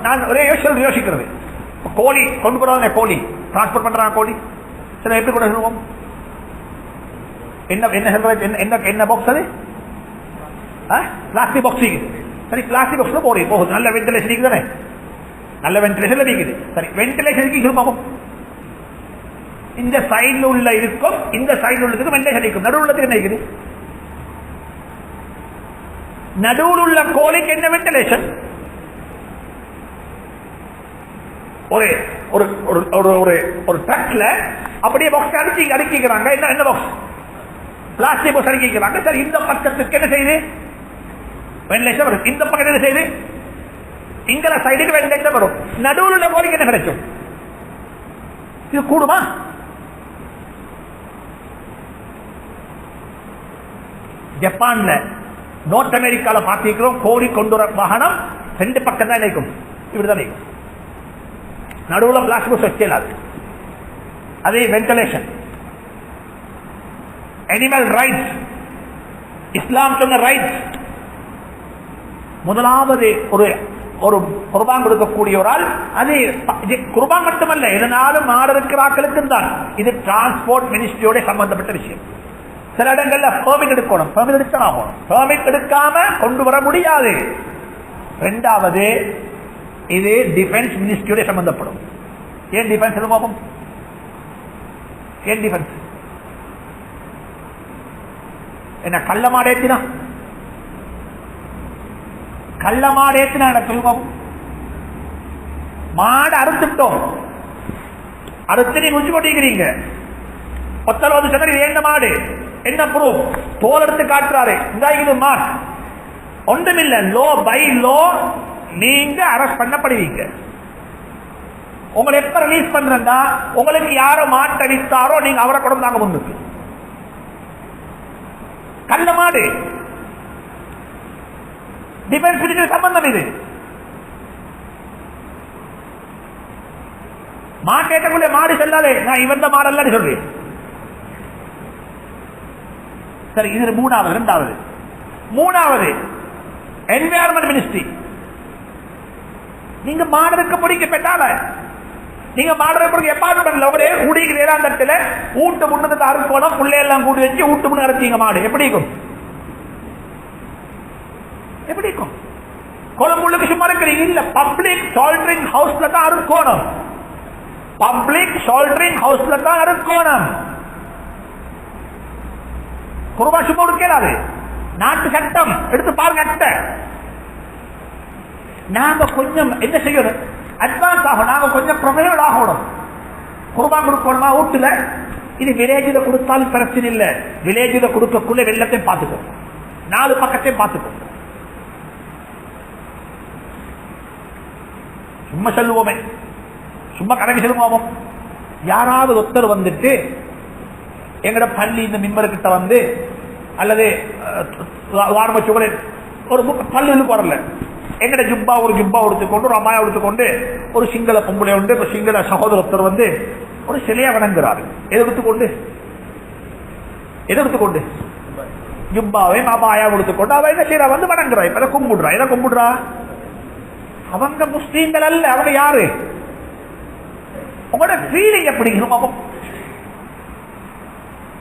நான் ஒரே யோசிக்கிறது, கோழி கொண்டு போறாங்க, கோழி டிரான்ஸ்போர்ட் பண்றாங்க. கோழி சில எப்படி கூட சொல்லுவோம், என்ன பாக்ஸ்? அது பிளாஸ்டிக் பாக்ஸ். சரி, பிளாஸ்டிக் பாக்ஸ் போகுது. நல்ல வென்டிலேஷன் தானே, நல்ல வென்டிலேஷன் இருக்குது. சரி, வென்டிலேஷனுக்கு சொல்லுவோம். இந்த சைடுல உள்ள இருக்கும், இந்த சைடுல உள்ளதுக்கு வென்டிலேஷன் இருக்கும். நடுவுல என்ன இருக்குது? நடுவில் உள்ள கோழிக்கு என்ன வென்டிலேஷன்? ஒரு ட்ரக்ல அப்படியே பாக்ஸ் அடுக்கிக்கிறாங்க. என்ன பாக்ஸ்? Plastic box அடுக்கிக்கிறாங்க. சரி, இந்த பக்கத்துக்கு என்ன செய்யுது? வென்டிலேஷன் வரும். இந்த பக்கம் என்ன செய்யுது? இங்கல சைடுக்கு வென்டிலேஷன் வரும். நடுவில் உள்ள கோழிக்கு என்ன கிடைக்கும்? இது கூடுமா? ஜப்பான்ல, நார்த் அமெரிக்கால பார்த்திருக்கிறோம், கோழி கொண்டு வர வாகனம் 2 பக்கம் தான் நினைக்கும். இப்படிதான் நினைக்கும். நடுவில் பிளாஸ்டிக் பாக்ஸ் வச்சேலாது. அதே வென்டிலேஷன். அனிமல் ரைட்ஸ், இஸ்லாம் சொன்ன ரைட்ஸ். முதலாவது ஒரு குர்பான் கொடுக்கக்கூடிய ஒரு ஆள், அது குர்பான் மட்டுமல்ல, இதனாலும் மாடு இருக்கிறாக்களுக்கு தான். இது டிரான்ஸ்போர்ட் மினிஸ்ட்ரியோட சம்பந்தப்பட்ட விஷயம். சில இடங்கள்ல பெர்மிட் எடுக்கணும், பெர்மிட் எடுக்கணும். பெர்மிட் எடுக்காம கொண்டு வர முடியாது. 2வது, இது டிஃபென்ஸ் மினிஸ்ட்ரியோட சம்பந்தப்படும். ஏன் டிஃபென்ஸ்? ஏன் டிஃபென்ஸ்? என்ன கள்ள மாடு ஏத்தினா எனக்கு சொல்லுவோம். மாடு அறுத்துட்டோம், அறுத்து நீங்க உச்சி கொட்டிக்கிறீங்க. 19 ஏந்த மாடு என்ன ப்ரூஃப்? தோல் எடுத்து காட்டுறாரு, இந்த மார்க் ஒன்றுமில்லை. லோ பை லோ நீங்க அரெஸ்ட் பண்ணப்படுவீங்க. உங்களை எப்ப ரிலீஸ் பண்றா, உங்களுக்கு யாரோ மாட்டடித்தாரோ நீங்க அவரை கொடுத்தாங்க முன்னுக்கு. கள்ள மாடு டிஃபென்ஸ் சம்பந்தம். இது மாட்டேட்டக்குள்ளே மாடு செல்லாதே, நான் இவந்த மாடல்ல சொல்றேன். சரி, இது 3வது. 2வது என்விரான்மெண்ட் மினிஸ்ட்ரி. நீங்க மாடலுக்கு பிடிக்க பெற்றால நீங்க மாடலுக்கு எப்பாடுல கூடிக்கு வேளாந்தத்துல ஊட்டு முன்னதுக்கு அறுக்கணும் பிள்ளையெல்லாம் கூடி வச்சு ஊட்டு முன்னு அரைச்சிங்க மாடு எப்படி இருக்கும் எப்படி இருக்கும் கொழம்புள்ளுக்கு சும்மா இருக்கிறீங்க இல்ல பப்ளிக் சால்டரிங் ஹவுஸ்ல தான் அறுக்கணும் பப்ளிக் சால்டரிங் ஹவுஸ்ல தான் அறுக்கணும் குர்பா சும்மா கொடுக்கலாது நாட்டு சட்டம் எடுத்து பாருங்க அட்டை நாம கொஞ்சம் என்ன செய்யணும் அட்வான்ஸ் ஆகும் நாம கொஞ்சம் ப்ரொஃபஷனல் ஆகணும் குர்பான் கொடுக்கணுமா வீட்டுல இது வில்லேஜில் கொடுத்தாலும் பிரச்சனை இல்லை வில்லேஜில் கொடுக்கக்குள்ள வெள்ளத்தையும் பார்த்துக்கோ 4 பக்கத்தையும் பார்த்துக்கோ சும்மா சொல்லுவோமே சும்மா கணக்கு சொல்லுவோம் யாராவது ஒருத்தர் வந்துட்டு எங்கட பள்ளி இந்த மிம்பர்கிட்ட வந்து அல்லது வாரமச்சுகளை ஒரு பள்ளி வரல எங்கட ஜுப்பா ஒரு ஜுப்பா எடுத்துக்கொண்டு ஒரு அம்மாயா எடுத்துக்கொண்டு ஒரு சிங்கள பொம்பளை உண்டு ஒரு சிங்கள சகோதரத்தர் வந்து ஒரு சிலையா வணங்குறாரு எதை எடுத்துக்கொண்டு ஜுப்பாவை அம்மாயா எடுத்துக்கொண்டு அவ என்ன செய்யறா வந்து வணங்குறா இப்ப கும்பிடுறா எதை கும்பிடுறா அவங்க முஸ்லீம்கள் அல்ல அவங்க யாரு உங்களோட ஃபீலிங் எப்படி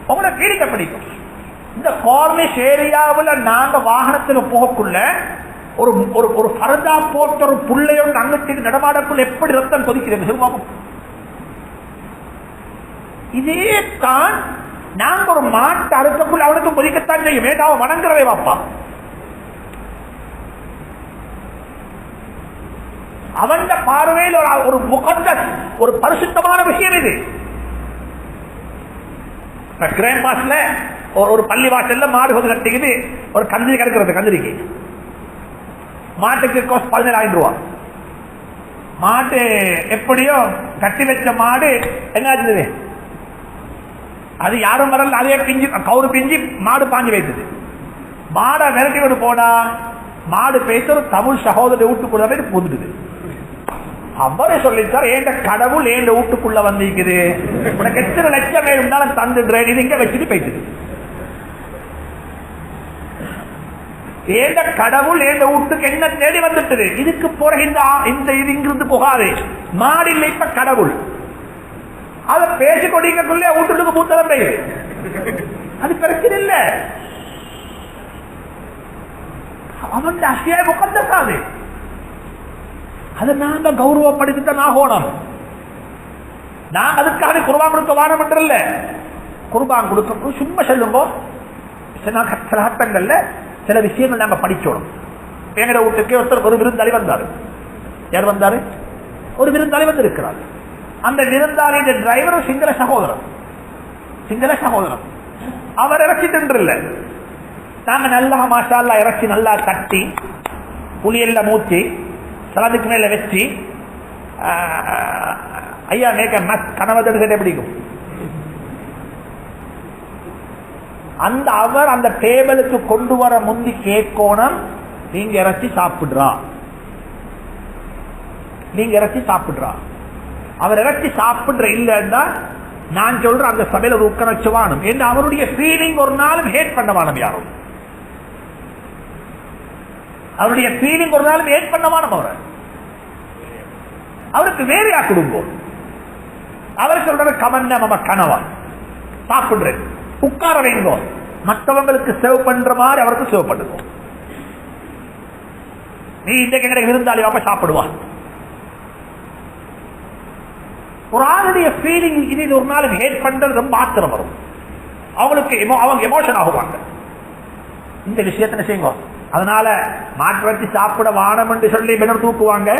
உங்களோட ஃபீலிங் எப்படி இந்த கார்னிஷ் ஏரியாவில் நாங்க வாகனத்தில் போகக்குள்ள ஒரு ஒரு பரதா போட்ட ஒரு புள்ளையோட அங்கத்துக்கு நடமாடக்குள்ள எப்படி ரத்தம் கொதிக்கிறது சொல்லுவாங்க இதே தான் நாங்க ஒரு மாட்டு அறுக்கக்குள்ள அவனுக்கு கொதிக்கத்தான் செய்யும் வேண்டாம் வணங்குறவே வாப்பா அவன் பார்வையில் ஒரு முகத்தஸ் ஒரு பரிசுத்தமான விஷயம் இது கிராண்ட் பாஸ்ல ஒரு பள்ளி வாசல்ல மாடு வந்து கட்டிக்குது ஒரு கந்திரி கிடக்கிறது கந்திரிக்கு மாட்டுக்கு கோஸ்ட் 17,000 ரூபாய் மாட்டு எப்படியோ கட்டி வச்ச மாடு என்ன ஆச்சு அது யாரும் வரல அதே பிஞ்சு கவுரு பிஞ்சு மாடு பாஞ்சு வைத்தது மாடை விரட்டி விட்டு போனா மாடு பேச ஒரு தமிழ் சகோதர வீட்டுக்குள்ள புதுடுது அவரே சொல்லிட்டார் ஏண்ட கடவுள் ஏண்ட வீட்டுக்குள்ள வந்திருக்குது உனக்கு எத்தனை லட்சம் வேணும்னாலும் தந்துடுறேன் இது இங்க வச்சுட்டு போயிட்டு ஏண்ட கடவுள் ஏண்ட வீட்டுக்கு என்ன தேடி வந்துட்டு இதுக்கு பிறகு இந்த இது இங்கிருந்து போகாது மாடு இல்லை இப்ப கடவுள் அதை பேசிக்கொண்டிருக்கக்குள்ளே வீட்டுக்கு மூத்தலம் பெய்யுது அது பிரச்சனை இல்ல அவன் அசியாய முகந்தசாது அதை நாங்க கௌரவப்படுத்தித்தான் ஆகணும் நாங்க அதுக்காக குர்பான் கொடுக்க வாரம் இல்ல குர்பான் கொடுக்க சும்மா சொல்லுங்க சில கட்டங்கள்ல சில விஷயங்கள் நாங்க படிச்சோம் எங்கட வீட்டுக்கு ஒருத்தர் ஒரு விருந்தாளி வந்தாரு யார் வந்தாரு ஒரு விருந்தாளி வந்து இருக்கிறார் அந்த விருந்தாளிய டிரைவர் சிங்கள சகோதரன் அவர் இறச்சி தின்றல நாங்க நல்லா மாஷால்லா இறச்சி நல்லா தட்டி புளியெல்லாம் மூச்சி சலதுக்கு மேல வச்சு ஐயா மேக்க கனவதற்கு பிடிக்கும் அந்த அவர் அந்த டேபிளுக்கு கொண்டு வர முந்தி கேட்கணும் நீங்க இறச்சி சாப்பிடுறா அவர் இறச்சி சாப்பிடுற இல்லைன்னா நான் சொல்றேன் அந்த சபையில ஒரு உட்கார வச்சுவானும் என்று அவருடைய ஃபீலிங் ஒரு நாளும் ஹேட் பண்ண வானம் யாரும் அவருடைய ஃபீலிங் ஒரு நாளும் ஹேட் பண்ண வானம் அவருக்கு வேறையா குடும்பம் அவர் சொல்ற கமன்ன நம்ம கணவன் சாப்பிடுறேன் உட்கார வைங்கோ மற்றவங்களுக்கு சேவ் பண்ற மாதிரி அவருக்கு சேவ் பண்ணுங்க நீ இந்த விருந்தாளி வாப்ப சாப்பிடுவா ஒரு ஆளுடைய ஃபீலிங் இது ஒரு நாள் ஹேட் பண்றது ரொம்ப ஆத்திரம் வரும் அவங்களுக்கு அவங்க எமோஷன் ஆகுவாங்க இந்த விஷயத்தை செய்யுங்க அதனால மாட்டு வச்சு சாப்பிட வானம் என்று சொல்லி மெனர் தூக்குவாங்க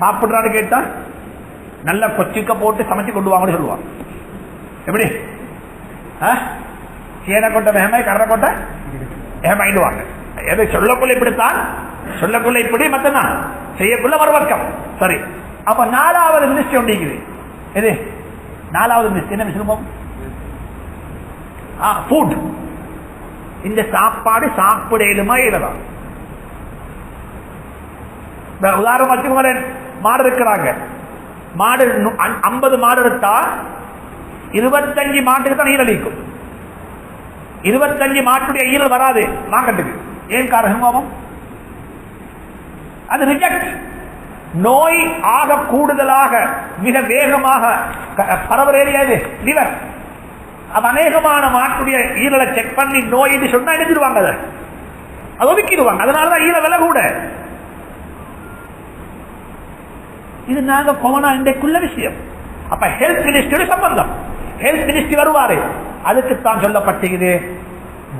சாப்பிடுறான்னு கேட்டா நல்ல கொச்சிக்க போட்டு சமைச்சு கொண்டு வாங்கன்னு சொல்லுவாங்க எப்படி சீன கொண்ட மேமாய் கடலை கொண்ட ஏமாயிடுவாங்க எதை சொல்லக்குள்ள இப்படித்தான் சொல்லக்குள்ள இப்படி மத்தனா செய்யக்குள்ள மறுபக்கம் சரி அப்ப 4வது மினிஸ்ட்ரி ஒன்றிக்குது எது 4வது மினிஸ்ட்ரி என்ன விஷயம் ஃபுட் இந்த சாப்பாடு சாப்பிடலுமா இல்லதான் உதாரணம் வச்சுக்கோங்க மாடு இருக்கிறாங்க மாடு 50 மாடு எடுத்தா 25 மாட்டுக்கு தான் ஈரலிக்கும் 25 மாட்டுடைய ஈரல் வராது மார்க்கெட்டுக்கு ஏன் காரணம் அது ரிஜெக்ட் நோய் ஆக கூடுதலாக மிக வேகமாக பரவலேறியது லிவர். அநேகமான மாட்டுடைய ஈரலை செக் பண்ணி நோய் என்று சொன்னா எடுத்துருவாங்க, அதை ஒதுக்கிடுவாங்க. அதனாலதான் ஈர விலை கூட. இது நாங்க கொரோனா இன்றைக்குள்ள விஷயம். அப்ப ஹெல்த் மினிஸ்டரி சம்பந்தம், ஹெல்த் மினிஸ்ட்ரி வருவாரு. அதுக்குத்தான் சொல்லப்பட்டது,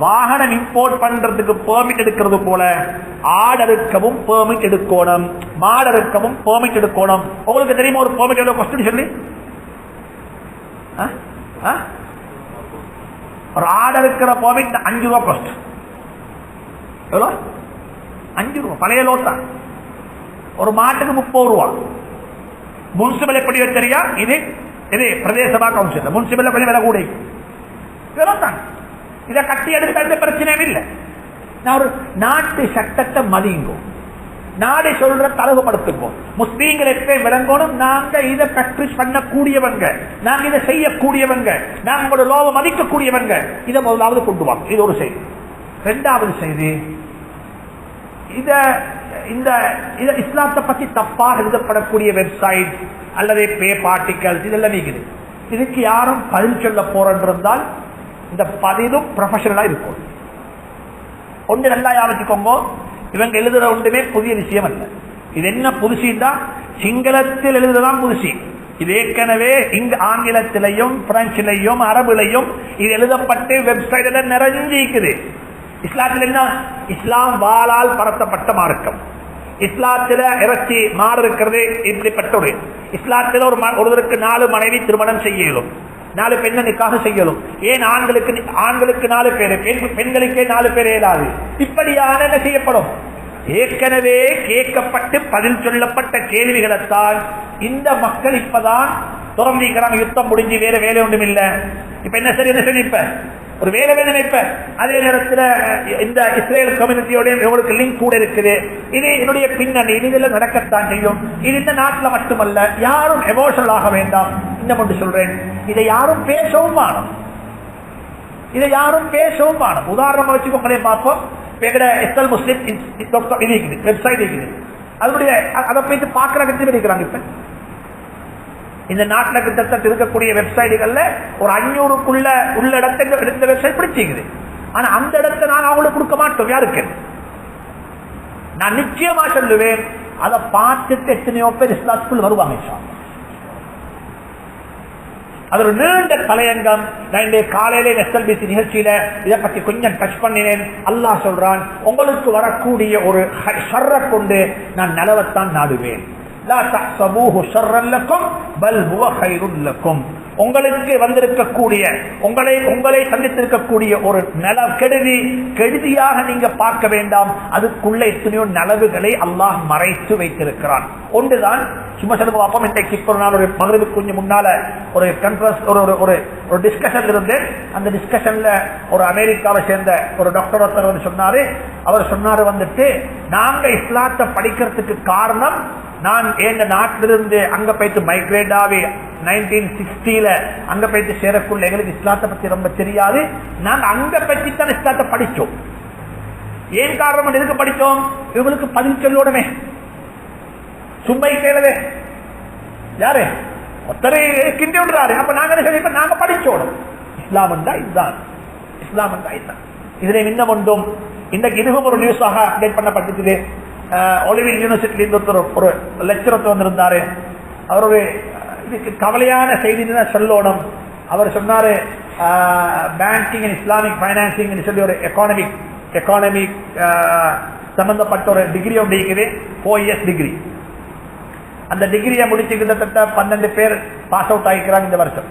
வாகனம் இம்போர்ட் பண்றதுக்கு பெர்மிட் எடுக்கிறது போல ஆடருக்கவும் பெர்மிட் எடுக்கணும், மாடருக்கவும் பெர்மிட் எடுக்கணும். உங்களுக்கு தெரியுமா ஒரு பெர்மிட் எவ்வளவு கொஸ்டின் சொல்லி? ஒரு ஆர்டர் இருக்கிற பெர்மிட் 5 ரூபா காஸ்ட். எவ்வளோ? 5 ரூபா. பழைய லோட்டா. ஒரு மாட்டுக்கு 30 ரூபா. முனிசிபல் எப்படி தெரியா? இது இது பிரதேசமா கவுன்சில். முனிசிபல் கொஞ்சம் விலை கூட. இதை கட்டி எடுத்த எந்த பிரச்சனையும் இல்லை. நான் ஒரு நாட்டு சட்டத்தை மதிங்கோ, நாடு சொல்ற தரவுபடுத்துவோம். முஸ்லீம்கள் எப்பயும் விளங்கணும், நாங்க இதை பிராக்டிஸ் பண்ணக்கூடியவங்க, நாங்க இதை செய்யக்கூடியவங்க, நாங்க உங்களோட லோவை மதிக்கக்கூடியவங்க. இதை முதலாவது கொண்டு வாங்க. இது ஒரு செய்தி. இரண்டாவது செய்தி, இந்த இஸ்லாத்தை பத்தி தப்பாக எழுதப்படக்கூடிய வெப்சைட் அல்லது பேப் ஆர்டிகல்ஸ் இதெல்லாம் நீக்குது. இதுக்கு யாரும் பதில் சொல்ல போறால் இந்த பதிலும் ப்ரொஃபஷனலா இருக்கும். ஒன்று நல்லா யாவச்சுக்கோங்க, இவங்க எழுதுற ஒன்றுமே புதிய விஷயம் அல்ல. இது என்ன புதுசின்னா, சிங்களத்தில் எழுதுதான் புதுசி. இது ஏற்கனவே இங்கு ஆங்கிலத்திலையும் பிரெஞ்சிலையும் அரபுலையும் இது எழுதப்பட்டு வெப்சைட்ல நிறைஞ்சிக்குது. இஸ்லாத்தில் என்ன? இஸ்லாம் வாளால் பரத்தப்பட்ட மார்க்கம். இஸ்லாத்தில இறைச்சி மாறு இருக்கிறது இப்படிப்பட்ட ஒரு இஸ்லாத்தில ஒருவருக்கு 4 மனைவி திருமணம் செய்யலும், 4 பெண்ணை நிக்காக செய்யலும். ஏன் ஆண்களுக்கு 4 பேர், பெண்களுக்கே 4 பேர் இயலாது. இப்படியான என்ன செய்யப்படும்? ஏற்கனவே கேட்கப்பட்டு பதில் சொல்லப்பட்ட கேள்விகளைத்தான் இந்த மக்கள் இப்பதான் தொடர்ந்திருக்கிறாங்க. யுத்தம் முடிஞ்சு வேற வேலை ஒன்றும் இல்லை. இப்ப என்ன சரி என்ன சொல்லி இப்ப ஒரு வேலை வேணும். இப்ப அதே நேரத்தில் இந்த இஸ்ரேல் கம்யூனிட்டியோட உங்களுக்கு லிங்க் கூட இருக்குது. இது என்னுடைய பின்னணி, இதெல்லாம் நடக்கத்தான் செய்யும். இது இந்த நாட்டில் மட்டுமல்ல, யாரும் எமோஷனல் ஆக வேண்டாம். இன்னும் ஒன்று சொல்றேன், இதை யாரும் பேசவும் வேணும், இதை யாரும் பேசவும் வேணும். உதாரணமா வச்சுக்கோங்களே பார்ப்போம். எஸ்எல் முஸ்லிம் வெப்சைட் இருக்குது, அதனுடைய அதை போயிட்டு பார்க்கறதுக்கு இருக்கிறாங்க. இப்ப இந்த நாட்டில் கிட்டத்தட்ட இருக்கக்கூடிய வெப்சைட்டுகள்ல ஒரு 500க்குள்ள உள்ள இடத்தை எடுத்த வெப்சைட் பிடிச்சிக்குது. ஆனா அந்த இடத்தை நான் அவங்களுக்கு கொடுக்க மாட்டோம். யாருக்கு? நான் நிச்சயமா சொல்லுவேன், அதை பார்த்துட்டு எத்தனையோ பேர் இஸ்லாத்துக்குள் வருவாங்க. அது ஒரு நீண்ட தலையங்கம். நான் இன்றைய காலையில எஸ்எல்பிசி நிகழ்ச்சியில இதை பற்றி கொஞ்சம் டச் பண்ணினேன். அல்லாஹ் சொல்றான், உங்களுக்கு வரக்கூடிய ஒரு ஷர்ரை கொண்டு நான் நலவத்தான் நாடுவேன். உங்களுக்கு வந்திருக்கக்கூடிய உங்களை சந்தித்திருக்கக்கூடிய ஒரு கெடுதியாக நீங்க பார்க்க வேண்டாம். அதுக்குள்ள எத்தனையோ நலவுகளை அல்லாஹ் மறைத்து வைத்திருக்கிறான். ஒன்றுதான் சும்மா சொல்ல பார்ப்போம். இன்றைக்கு இப்போ நான் ஒரு மகரிபுக்கு கொஞ்சம் முன்னால ஒரு கான்ஃபரன்ஸ் ஒரு டிஸ்கஷன் இருந்து, அந்த டிஸ்கஷன்ல ஒரு அமெரிக்காவை சேர்ந்த ஒரு டாக்டர் ஒருத்தர் சொன்னாரு. அவர் சொன்னாரு வந்துட்டு, நாங்க இஸ்லாத்தை படிக்கிறதுக்கு காரணம், நான் எங்க நாட்டிலிருந்து அங்க போயிட்டு மைக்ரேட் ஆகி 1960 அங்க போயிட்டு சேரக்குள்ள எங்களுக்கு இஸ்லாத்தை பத்தி ரொம்ப தெரியாது. நாங்க அங்க பற்றி தான் இஸ்லாத்தை படிச்சோம். ஏன் காரணம் எதுக்கு படிச்சோம்? இவங்களுக்கு பதில் சொல்லோடமே சும்மை கேளவே யாரு ஒருத்தரை கிண்டி விடுறாரு. அப்ப நாங்க சொல்லி நாங்க படிச்சோம். இஸ்லாம் இதுதான், இஸ்லாம் இதுதான். இதுல இன்னும் ஒன்றும் இன்றைக்கு இதுவும் ஒரு நியூஸாக அப்டேட் பண்ணப்பட்டிருக்குது. ஒலிவில் யூனிவர்சிட்டியிலிருந்து ஒரு லெக்சரர் வந்திருந்தாரு. அவர் ஒரு இதுக்கு கவலையான செய்தி சொல்லணும். அவர் சொன்னாரு, பேங்கிங் அண்ட் இஸ்லாமிக் பைனான்சிங் சொல்லி ஒரு எக்கானமிக் சம்பந்தப்பட்ட ஒரு டிகிரி ஒன்று இருக்குது, 4 இயர்ஸ் டிகிரி. அந்த டிகிரியை முடிச்சு கிட்டத்தட்ட 12 பேர் பாஸ் அவுட் ஆகிக்கிறாங்க இந்த வருஷம்.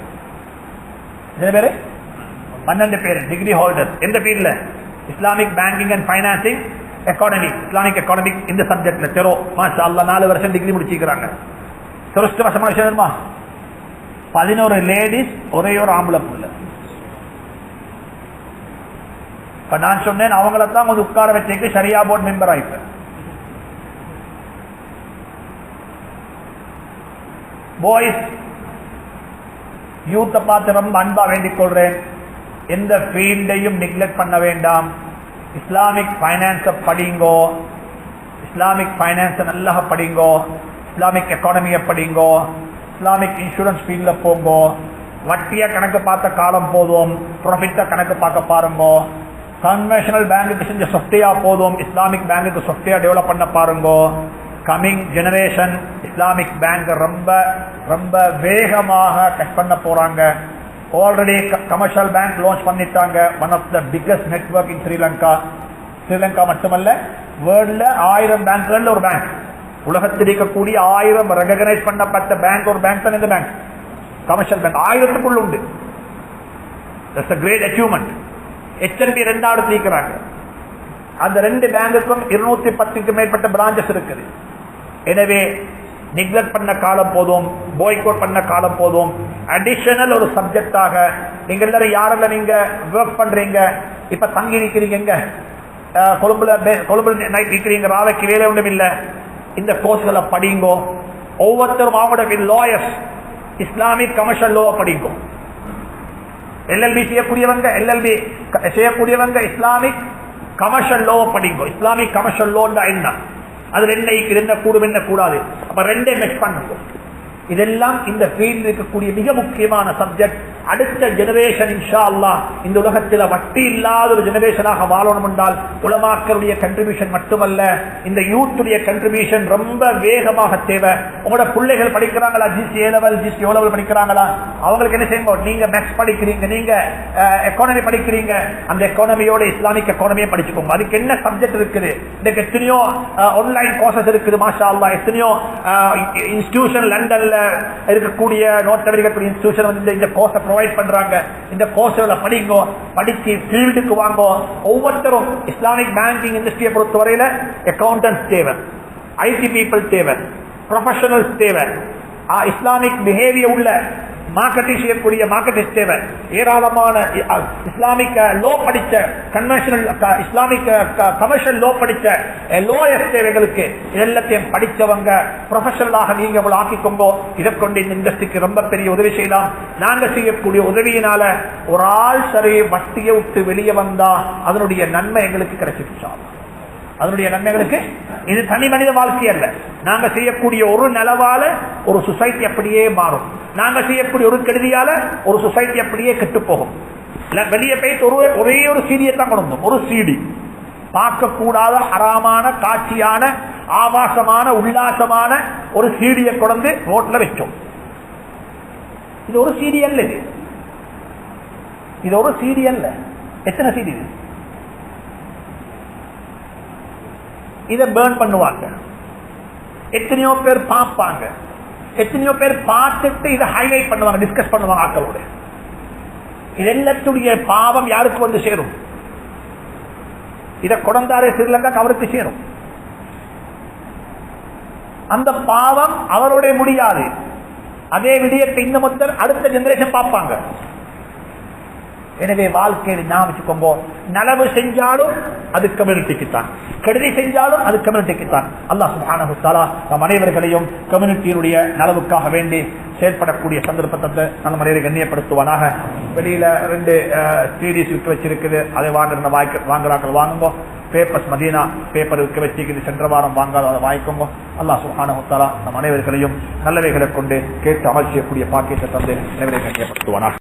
எத்தனை பேரு? 12 பேர் டிகிரி ஹோல்டர். எந்த ஃபீல்ட்ல? Islamic banking and financing Islamic economic இந்த சப்ஜெக்ட்ல. தெரோ மாஷா அல்லாஹ் 4 வருஷம் டிகிரி முடிச்சிருக்கிறாங்க. துரஷ்டவசமான விஷயம், 11 லேடிஸ், ஒரே ஒரு ஆம்பளை புள்ள. இப்ப நான் சொன்னேன், அவங்களத்தான் கொஞ்சம் உட்கார வச்சுக்கு ஷரியா போர்ட் மெம்பர் ஆயிட்டு. பாய்ஸ் யூத்தை பார்த்து ரொம்ப அன்பா வேண்டிக் கொள்றேன், எந்த ஃபீல்டையும் நெக்லெக்ட் பண்ண வேண்டாம். இஸ்லாமிக் பைனான்ஸை படிங்கோ, இஸ்லாமிக் பைனான்ஸை நல்லா படிங்கோ. இஸ்லாமிக் எக்கானமியை படிங்கோ, இஸ்லாமிக் இன்சூரன்ஸ் ஃபீல்ட்ல போங்கோ, வட்டியா கணக்கு பார்த்த காலம் போதும், ப்ராஃபிட்டா கணக்கு பார்க்க பாருங்கோ. கன்வென்ஷனல் பேங்குக்கு செஞ்ச சாஃப்ட்வேர் போதும், இஸ்லாமிக் பேங்குக்கு சாஃப்ட்வேர் டெவலப் பண்ண பாருங்கோ. கமிங் ஜெனரேஷன் இஸ்லாமிக் பேங்க் ரொம்ப ரொம்ப வேகமாக கட் பண்ண போறாங்க. ஆல்ரெடி கமர்ஷியல் பேங்க் லான்ச் பண்ணிட்டாங்க. One of the biggest network in Sri Lanka. Sri Lanka மட்டுமல்ல, வேர்ல்ட்ல 1000 பேங்க்கள் ஒரு பேங்க், உலகத்தில் இருக்கக்கூடிய 1000 ரெகனைஸ் பண்ணப்பட்ட பேங்க் ஒரு பேங்க் தான் இந்த பேங்க். கமர்ஷியல் பேங்க் 1000க்குள்ள உண்டு. That's a great achievement. HNB 2வது இருக்கிறாங்க. அந்த 2 பேங்குக்கும் 210க்கு மேற்பட்ட பிரான்ச்சஸ் இருக்குது. எனவே நெக்லெக்ட் பண்ண காலம் போதும், பாய்காட் பண்ண காலம் போதும். அடிஷனல் ஒரு சப்ஜெக்டாக நீங்க எல்லாரும் யாரெல்லாம் நீங்க ஒர்க் பண்றீங்க, இப்ப தங்கி நிக்கிறீங்க, கொழும்புல நைட் நிக்கிறீங்க, ராவைக்கு வேலை ஒன்றும் இல்லை, இந்த கோர்ஸ்களை படிங்கோ. ஒவ்வொருத்தரும் அவங்களோட லாயர்ஸ் இஸ்லாமிக் கமர்ஷியல் லோ படிங்கோ. எல்எல்பி செய்யக்கூடியவங்க இஸ்லாமிக் கமர்ஷியல் லோ படிங்கோ. இஸ்லாமிக் கமர்ஷியல் லோ என்ன, அது என்ன கூடும் என்ன கூடாது, அப்ப 2 மெச் பண்ணுங்க. இதெல்லாம் இந்த ஃபீல்ட் இருக்கக்கூடிய மிக முக்கியமான சப்ஜெக்ட். அடுத்த ஜெனரேஷன் இன்ஷா அல்லாஹ் இந்த உலகத்தில் வட்டி இல்லாத ஒரு ஜெனரேஷனாக வாழணும் என்றால் உலமாக்களுடைய கண்ட்ரிபியூஷன் மட்டுமல்ல, இந்த யூத்துடைய கண்ட்ரிபியூஷன் ரொம்ப வேகமாக தேவை. உங்களோட பிள்ளைகள் படிக்கிறாங்களா, GCE level GCE O level படிக்கிறாங்களா, அவங்களுக்கு என்ன செய்யுங்க, நீங்க மேக்ஸ் படிக்கிறீங்க, நீங்க எக்கானமி படிக்கிறீங்க, அந்த எக்கானமியோட இஸ்லாமிக் எக்கானமியை படிச்சுக்கோங்க. அதுக்கு என்ன சப்ஜெக்ட் இருக்குது, இன்னைக்கு எத்தனையோ ஆன்லைன் கோர்சஸ் இருக்குது மாஷா அல்லாஹ். எத்தனையோ இன்ஸ்டிடியூஷன் லண்டன்ல இருக்கக்கூடிய நோர்த் அமெரிக்கா இன்ஸ்டிடியூஷன் வந்து இந்த கோர்ஸை ப்ரொவைட் பண்றாங்க. இந்த கோர்ஸ்ல படிங்கோ, படிச்சு ஃபீல்டுக்கு வாங்கோ. ஒவ்வொருத்தரும் இஸ்லாமிக் பேங்கிங் இண்டஸ்ட்ரியை பொறுத்தவரையில அக்கௌண்டன்ஸ் தேவை, ஐடி பீப்புள் தேவை, ப்ரொஃபஷனல்ஸ் தேவை, இஸ்லாமிக் பிஹேவியர் உள்ள மார்க்கெட்டிங் செய்யக்கூடிய மார்க்கெட்டிங் தேவை. ஏராளமான இஸ்லாமிக் லோ படிச்ச கன்வென்ஷனல் இஸ்லாமிக் கமர்ஷியல் லோ படிச்ச லோயர்ஸ் தேவைகளுக்கு எல்லாத்தையும் படிச்சவங்க ப்ரொஃபஷனலாக நீங்க ஆக்கிக்கோங்க. இதை கொண்டு இந்த இண்டஸ்ட்ரிக்கு ரொம்ப பெரிய உதவி செய்யலாம். நாங்க செய்யக்கூடிய உதவியினால ஒரு ஆள் சரி வட்டியை விட்டு வெளியே வந்தா அதனுடைய நன்மை எங்களுக்கு கிடைச்சிருச்சா, அதனுடைய நன்மைகளுக்கு இது தனி மனித வாழ்க்கை அல்ல. நாங்க செய்யக்கூடிய ஒரு நிலவால ஒரு சொசைட்டி அப்படியே மாறும். நாங்க செய்யக்கூடிய ஒரு கெடுதியால ஒரு சொசைட்டி அப்படியே கெட்டு போகும். வெளியே போயிட்டு ஒரே ஒரு சீடியை தான் கொண்டு வந்தோம். ஒரு சீடி பார்க்கக்கூடாத ஹராமான காட்சியான ஆபாசமான உல்லாசமான ஒரு சீடியை கொண்டு ரோட்ல வச்சோம். இது ஒரு சீடி அல்ல, இது ஒரு சீடி அல்ல. எத்தனை சீடி இது? இதை பேர்ன் பண்ணுவாங்க, எத்தனையோ பேர் பார்ப்பாங்க, எத்தனையோ பேர் பார்த்துட்டு இதை ஹைலைட் பண்ணுவாங்க, டிஸ்கஸ் பண்ணுவாங்க ஆக்களோட. இது எல்லாத்துடைய பாவம் யாருக்கு வந்து சேரும்? இதை கொண்டாரே ஸ்ரீலங்கா அவருக்கு சேரும். அந்த பாவம் அவருடைய முடியாது. அதே விடயத்தை இந்த மொத்தம் அடுத்த ஜெனரேஷன் பார்ப்பாங்க. எனவே வாழ்க்கையில் நான் வச்சுக்கோங்க, நலவு செஞ்சாலும் அது கம்யூனிட்டிக்கு தான், கெடுதி செஞ்சாலும் அது கம்யூனிட்டிக்கு தான். அல்லாஹ் சுப்ஹானஹு வ தஆலா நம் அனைவர்களையும் கம்யூனிட்டியினுடைய நலவுக்காக வேண்டி செயல்படக்கூடிய சந்தர்ப்பத்தை நம்ம மனிதரை கண்ணியப்படுத்துவானாக. வெளியில 2 சீரீஸ் விற்க வச்சிருக்குது, அதை வாங்குறாங்க வாங்குங்க. பேப்பர்ஸ் மதீனா பேப்பர் விற்க வச்சிருக்குது, சென்ற வாரம் வாங்காத அதை வாங்கிக்கோங்க. அல்லாஹ் சுப்ஹானஹு வ தஆலா நம் அனைவர்களையும் நல்லவைகளை கொண்டு கேட்டு அமல் செய்யக்கூடிய பாக்கியத்தை தந்து அனைவரை கண்ணியப்படுத்துவானாக.